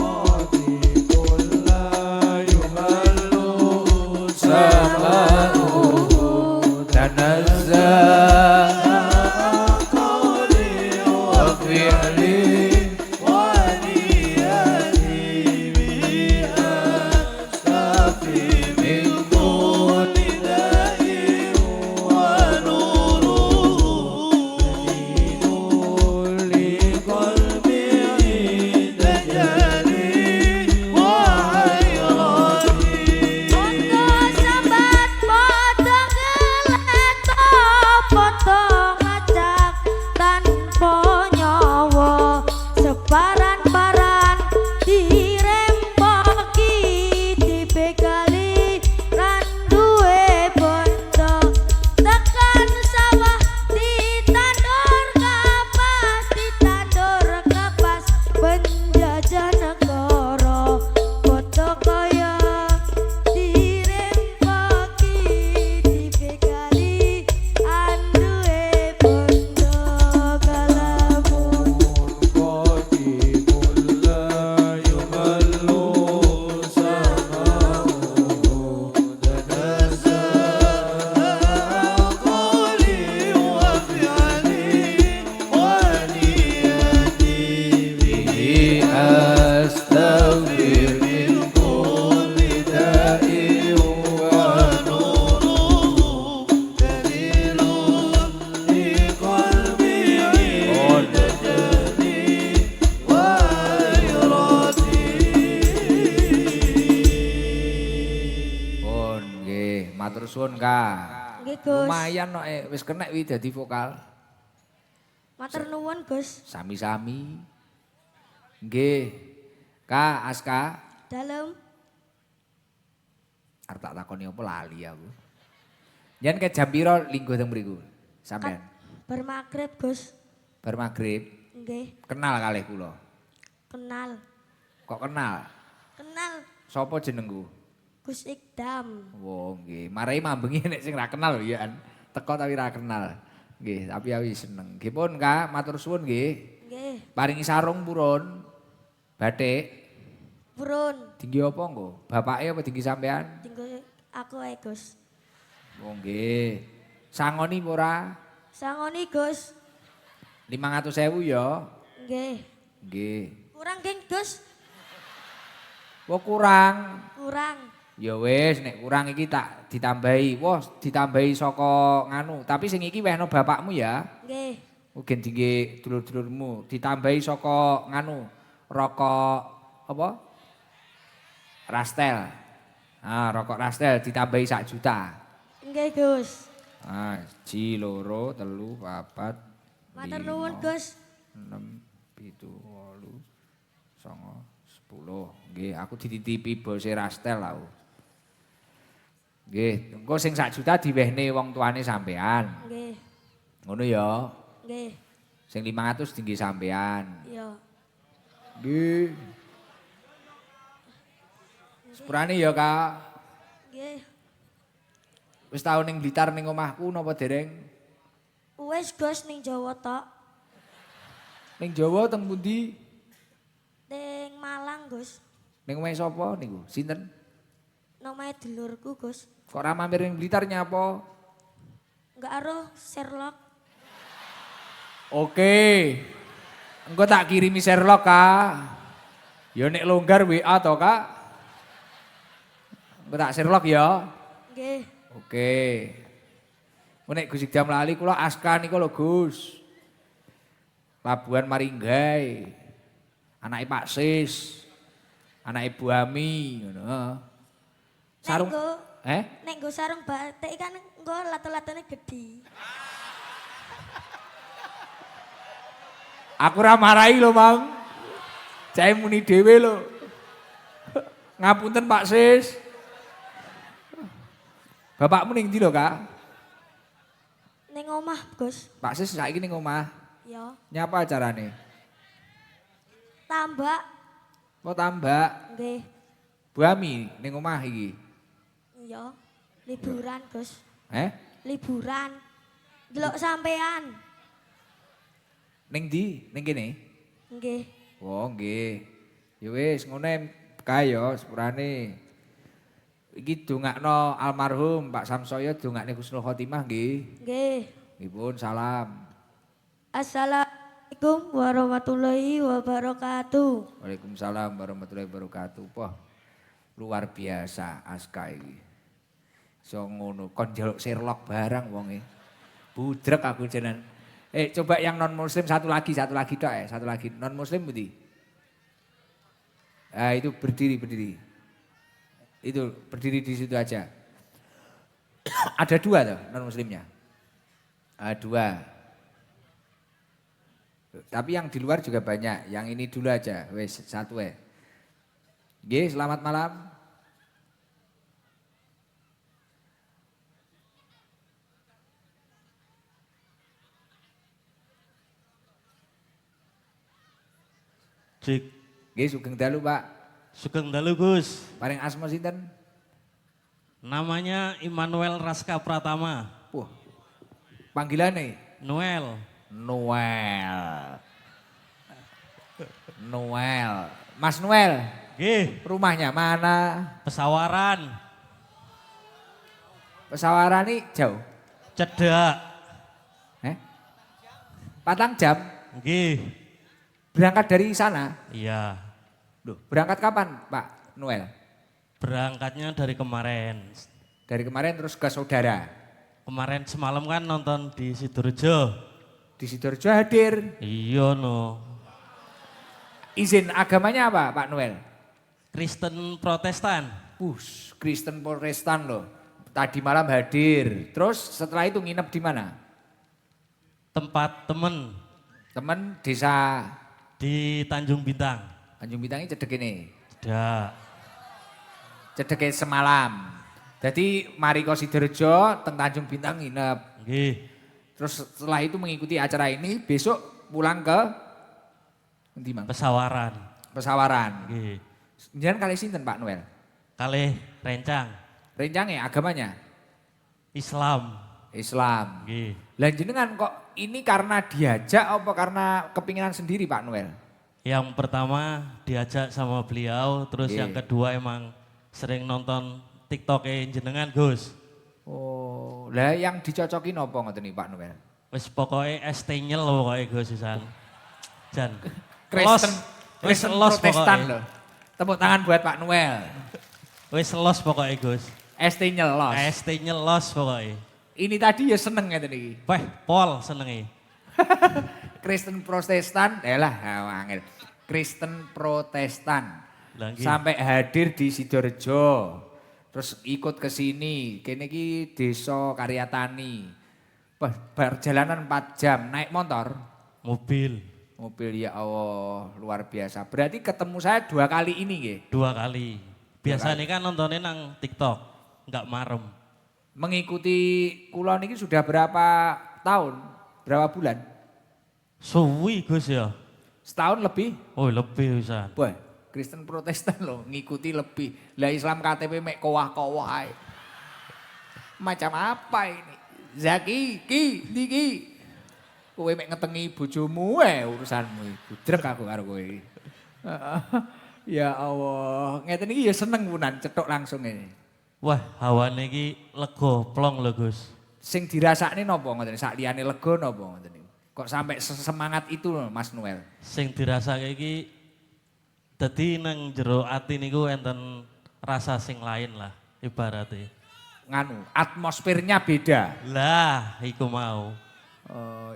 Podo sambat podo geleto podo ngajak tanpa nyawa separan-paran dirempoki dibegali lan duwe bondo tekan sawah ditandur kapas penjajah negara foto kaya dirempoki dibegali anduwe bondo kalamun Pun nggih, matur suwun Kak. Nggih Gus. Lumayan kok wis kenek wi dadi vokal. Matur nuwun Gus. Sami-sami. Nggih. Kak Aska, Dalam arep tak takoni apa lali aku. Yen ke jam pira linggo teng mriku? Sampean bermagrib Gus. bar magrib Nggih, kenal kalih kula. kenal. Kok kenal? Kenal Sopo jenengku? Gus Ikdam. Wong nggih, marai mambengi nek sing ra kenal ya kan. Teko tapi ra kenal. Nggih, tapi aku seneng. Nggih pun Kak, matur suwun nggih. Nggih. Paringi sarung purun. Batik. Purun. Tinggi apa engko? Bapake apa tinggi sampean? Tinggal aku ae Gus. Oh nggih. Sangoni apa ora? Sangoni Gus. 500.000 ya. Nggih. Nggih. Kurang geng Gus. Wah kurang. Kurang. Ya wis nek kurang iki tak ditambahi. Wah ditambahi saka nganu, tapi sing iki wehno bapakmu ya. Nggih. Mungkin tinggi dulur-dulurmu ditambahi saka nganu rokok apa? Rastel. Ah, rokok Rastel ditambahi 1 juta. Nggih Gus. Ah, 1, 2, 3, 4. Matur nuwun Gus. 6, 7, 8, 9, 10. Nggih, aku dititipi bose Rastel aku. Nggih, engko sing 1 juta diwehne wong tuane sampean. Nggih. Ngono ya. Nggih. Sing 500 tinggi sampean. Iya. Nggih. Sepurane ya, Kak. Nggih. Wis tau ning Blitar ning omahku napa dereng? Wis Gus ning Jawa tok. Ning Jawa teng pundi? Ning Malang Gus. Ning omahe sapa niku? Sinten? Nomae dulurku Gus. Kok ora mampir ning Blitar nyapa? Enggak aruh Sherlock. Oke. Engko tak kirimi Sherlock, Kak. Ya nek longgar WA to, Kak. Engko tak Sherlock ya. Nggih. Oke. Nek Gus Ikdam lali kula Aska niku lho, Gus. Labuhan Maringgai. Anake Pak Sis. Anake Bu Ami ngono. Sarung Nek nggo sarung batik kan nggo lato-latone gedhi. Aku ora marahi lho, Mang. Cai muni dhewe lho. Ngapunten Pak Sis. Bapakmu ning ndi lho, Kak? Ning omah Gus. Pak Sis saiki ning omah. Ya. Nyapa acarane? Tambak. Mau tambak. Nggih. Bu Ami ning omah iki. Iya. Liburan Gus. Liburan. Delok sampean. Ning ndi? Ning kene? Nggih. Oh, nggih. Ya wis ngene kae ya sepurane. Iki dongakno almarhum Pak Samsoyo dongakne Husnul Khotimah nggih. Nggih. Nggih pun salam. Assalamualaikum warahmatullahi wabarakatuh. Waalaikumsalam warahmatullahi wabarakatuh. Wah, luar biasa Aska iki. So ngono kon njaluk Sherlock barang wonge. Budrek aku jenengan. Coba yang non muslim satu lagi tok satu lagi. Non muslim pundi? Ah itu berdiri. Itu berdiri di situ aja. Ada 2 tuh non muslimnya. 2. Tapi yang di luar juga banyak. Yang ini dulu aja. Wes 1 ya. Nggih, selamat malam. Cik. Nggih, sugeng dalu, Pak. Sugeng dalu Gus. Paring asma sinten? Namanya Immanuel Raska Pratama. Wah. Panggilane Noel. Noel. Mas Noel, Nggih. rumahnya mana? Pesawaran. Pesawaran ini jauh? Cedak. 4 jam? Nggih. Berangkat dari sana? Iya. Loh, berangkat kapan Pak Noel? Berangkatnya dari kemarin. Dari kemarin terus ke saudara? Kemarin semalam kan nonton di Sidoarjo. Di Sidoarjo hadir? Iya no. Izin agamanya apa Pak Noel? Kristen Protestan. Kristen Protestan loh. Tadi malam hadir. Terus setelah itu nginep di mana? Tempat temen Temen desa di Tanjung Bintang. Tanjung Bintang ini cedek ini. Cedak. Cedek semalam. Jadi mari ke Sidoarjo, teng Tanjung Bintang nginep. Nggih. Terus setelah itu mengikuti acara ini, besok pulang ke endi Mang? Pesawaran. Pesawaran. Nggih. Jangan kali sinten Pak Noel? Kalih rencang. Rencangnya agamanya? Islam. Islam. Nggih. Lah jenengan kok ini karena diajak apa karena kepinginan sendiri Pak Noel? Yang pertama diajak sama beliau, terus Nggih. yang kedua emang sering nonton TikTok-e jenengan Gus. Oh, lah yang dicocokin apa ngoten nih Pak Noel? Wis pokoknya estenyel pokoknya Gus Jan. Jan. Kristen, Wis Kristen los Protestan pokoknya. loh. Tepuk tangan buat Pak Noel. Wis los pokoknya Gus. ST nyelos. Estenyel los pokoknya. Ini tadi ya seneng ngeten iki. Weh, pol senengi. Kristen Protestan, lah angel. Kristen Protestan. Lah nggih. Sampai hadir di Sidorejo. Terus ikut ke sini, kene iki desa Karyatani. Perjalanan 4 jam naik motor. Mobil Mobil ya Allah, luar biasa. Berarti ketemu saya 2 kali ini nggih. 2 kali. Biasanya kan nontonnya nang TikTok, nggak marem. Mengikuti kula niki sudah berapa tahun? Berapa bulan? Suwi Gus ya. Setahun lebih? Oh lebih bisa. Wah, Kristen Protestan loh, ngikuti lebih. Lah Islam KTP mek kowah-kowah ae. Macam apa ini? Zaki, Ki. Kowe mek ngetengi bojomu urusanmu iku. Drek aku karo kowe. Ya Allah, ngeten iki ya seneng punan cetok langsung ini. Wah, hawane iki lega plong lho Gus. Sing dirasakne napa ngoten? Sak liyane lega napa ngoten niku? Kok sampai semangat itu loh, Mas Noel? Sing dirasake iki dadi nang jero ati niku enten rasa sing lain lah ibaratnya. Nganu, atmosfernya beda. Lah, iku mau.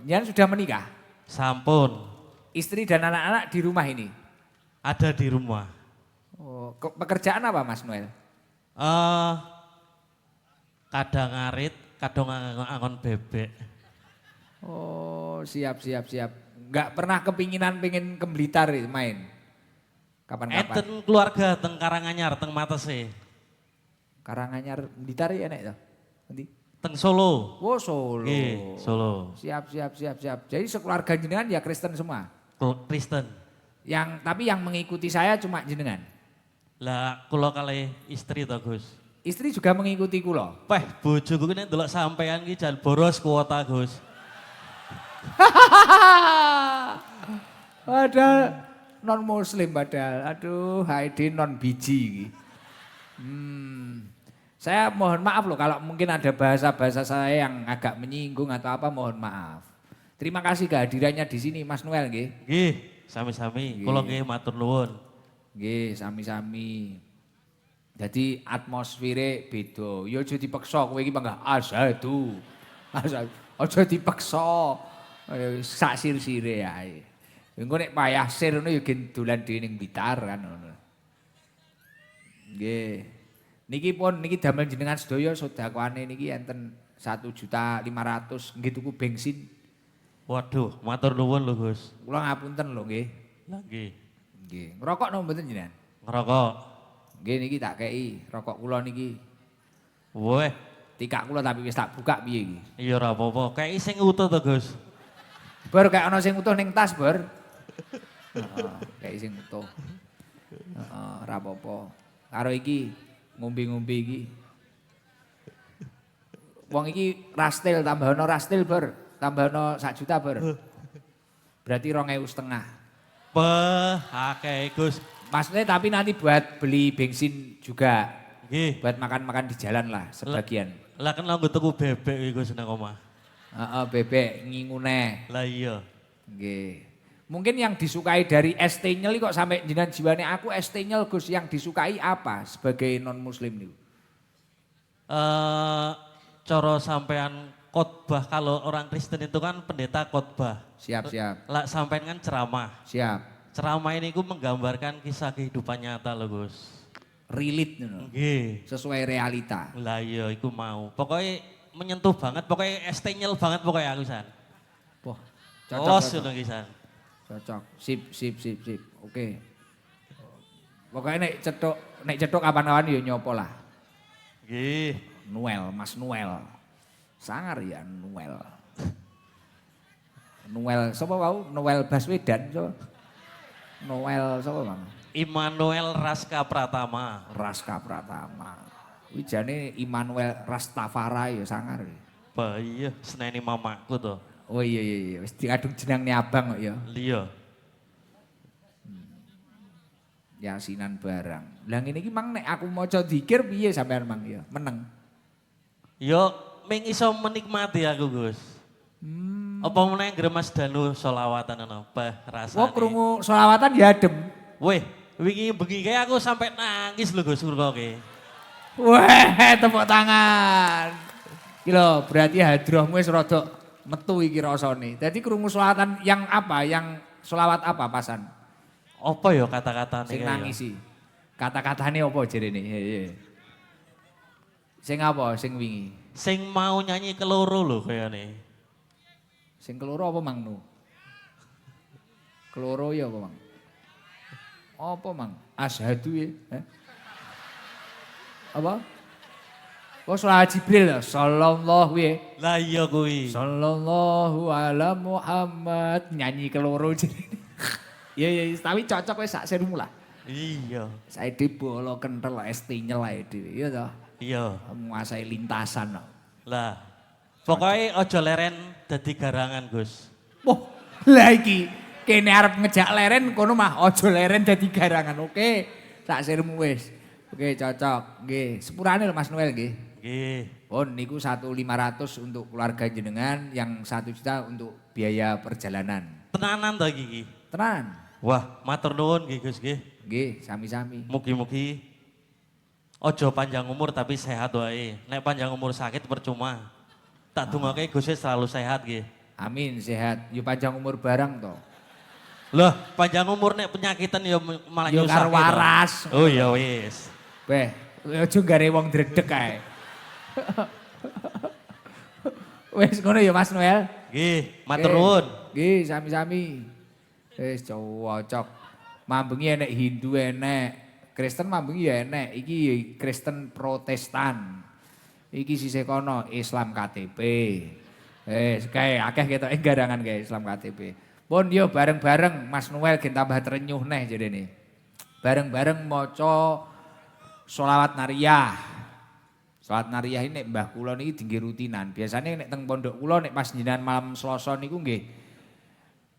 Nyan sudah menikah? Sampun Istri dan anak-anak di rumah ini? ada di rumah. Oh, pekerjaan apa Mas Noel? Kadang ngarit, kadang angon bebek. Oh, siap. Enggak pernah kepinginan pengen ke Blitar itu main? Kapan-kapan? Enten keluarga teng Karanganyar, teng Matese, Karanganyar Blitar ya enak itu? Nanti? teng Solo. Oh, Solo. Nggih, Solo. Siap. Jadi sekeluarga jenengan ya Kristen semua? Kristen. Tapi yang mengikuti saya cuma jenengan? Lah kula kalih istri to Gus. Istri juga mengikuti kula? Wah, bojoku ki nek ndelok sampean ki jan boros kuota Gus. Padahal non muslim padahal. Aduh, Haidi non biji iki. Saya mohon maaf loh kalau mungkin ada bahasa-bahasa saya yang agak menyinggung atau apa, mohon maaf. Terima kasih kehadirannya di sini Mas Noel nggih. Nggih, sami-sami. Kula nggih matur nuwun. Nggih, sami-sami. Jadi atmosfere beda. Ya aja dipaksa kowe iki panggah azadu. Aja dipaksa. Sak sir-sire ae. Engko nek payah sir ngono ya gen dolan dhewe ning Blitar kan ngono. Nggih. Niki damel jenengan sedaya sedekahane niki enten 1.500.000 nggih tuku bensin. Waduh, matur nuwun lho Gus. Kula ngapunten lho nggih. Lah nggih. Nggih. Ngerokok napa mboten jenengan? Ngerokok. Nggih niki tak kei rokok kula niki. Weh, Tikak kula tapi wis tak buka piye iki. iya ora apa-apa. Kayak sing utuh to Gus. Bor kayak ana sing utuh ning tas, Bor. Heeh, kayak sing utuh. Heeh, ora apa-apa. Karo iki ngombe-ngombe iki. Wong iki rastil tambahno rastil, Bor. Tambahno 1 juta, Bor. Berarti 2.500. Beh, akeh Gus. Maksudnya tapi nanti buat beli bensin juga. Nggih. Buat makan-makan di jalan lah sebagian. Lah kan langgo tuku bebek iki Gus nang omah. Heeh, bebek ngingune. Lah iya. Nggih. Mungkin yang disukai dari ST Nyel kok sampai jenengan jiwane aku ST Nyel Gus, yang disukai apa sebagai non muslim niku? Cara sampean khotbah, kalau orang Kristen itu kan pendeta khotbah. Siap. Lah sampean kan ceramah. Siap. Ceramah ini ku menggambarkan kisah kehidupan nyata loh Gus. Relate ngono. Nggih. Sesuai realita. Lah iya iku mau. Pokoknya menyentuh banget, pokoknya estenyel banget pokoknya aku san. Wah, Los cocok. ngono ki san. Cocok. Sip. Oke. Pokoknya nek cetok kapan-kapan ya nyopo lah. Nggih. Noel, Mas Noel. Sangar ya Noel. Noel sapa wau? Noel Baswedan sapa? Noel sapa, Bang? Immanuel Raska Pratama. Raska Pratama. Kuwi jane Immanuel Rastafari ya sangar. Bah iya, seneni mamaku to. Oh iya iya iya, wis dikadung jenenge abang kok ya. Liya. Yasinan barang. Lah ngene iki mang nek aku maca dzikir piye sampean mang ya? Meneng. Yo ming iso menikmati aku Gus. Apa meneh Mas Danu selawatan ana bah rasane. Oh krungu selawatan ya adem. Weh, wingi bengi kae aku sampai nangis lho Gus ngrungokke. Wah, tepuk tangan. Iki lho, berarti hadrohmu wis rada metu iki rasane. Dadi krungu selawatan yang apa? Yang selawat apa pasan? Apa ya kata-katane Sing kae ya? nangisi. Kata-katane apa jarene? Sing apa sing wingi? Sing mau nyanyi keloro lho kayane. Sing keloro apa Mang Nu? Keloro ya apa Mang? Apa Mang? Asyhadu ya. Apa? Oh selawat Jibril ya. Sallallahu ya. Lah iya kuwi. Sallallahu ala Muhammad. Nyanyi keloro jarene. Ya ya tapi cocok wis sak serumu lah. Iya. Saiki bolo kenthel ST nyelai dhewe ya toh. Iya. Menguasai lintasan kok. Lah. Pokoknya ojo leren dadi garangan Gus. Wah, lah iki kene arep ngejak leren kono mah aja leren dadi garangan. Oke, sak sirmu wis. Oke, cocok. Nggih, sepurane lho Mas Noel nggih. Nggih. Pun niku 1.500 untuk keluarga jenengan, yang 1 juta untuk biaya perjalanan. Tenanan to iki. Tenan. Wah, matur nuwun nggih Gus nggih. Nggih, sami-sami. Mugi-mugi ojo panjang umur tapi sehat wae. Nek panjang umur sakit percuma. Tak dongoke Gus selalu sehat nggih. Amin, sehat. Yo panjang umur barang to. Loh, panjang umur nek penyakitan ya malah Yo nyusahke karo to. waras. Oh iya wis. Beh, aja gare wong dredeg kae. Wis ngono ya Mas Noel. Nggih, matur nuwun. Nggih, sami-sami. Wis cocok. Mambengi enek Hindu enek, Kristen mambengi ya enek. Iki Kristen Protestan. Iki sisih kono Islam KTP. Kae akeh ketoke garangan kae Islam KTP. Pun yo bareng-bareng Mas Noel gen tambah trenyuh neh jarene. Bareng-bareng maca sholawat nariyah. Sholawat nariyah ini Mbah kula niki dingge rutinan. Biasanya nek teng pondok kula nek pas jenengan malam Selasa niku nggih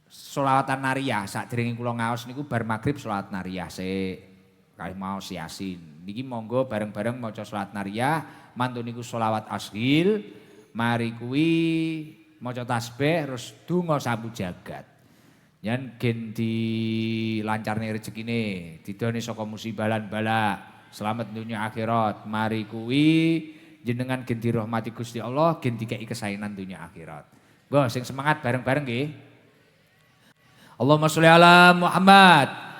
sholawatan nariyah. Sakderenge kula ngaos niku bar magrib sholawat nariyah sik. Kalih maos Yasin. Niki monggo bareng-bareng maca sholawat nariyah, mantun niku sholawat ashil, mari kuwi maca tasbih terus donga sabu jagat. Yen gen dilancarne rezekine, didone saka musibah lan bala, selamat dunia akhirat. Mari kuwi jenengan gen dirahmati Gusti Allah, gen dikeki kesainan dunia akhirat. Nggo sing semangat bareng-bareng nggih. Allahumma sholli ala Muhammad.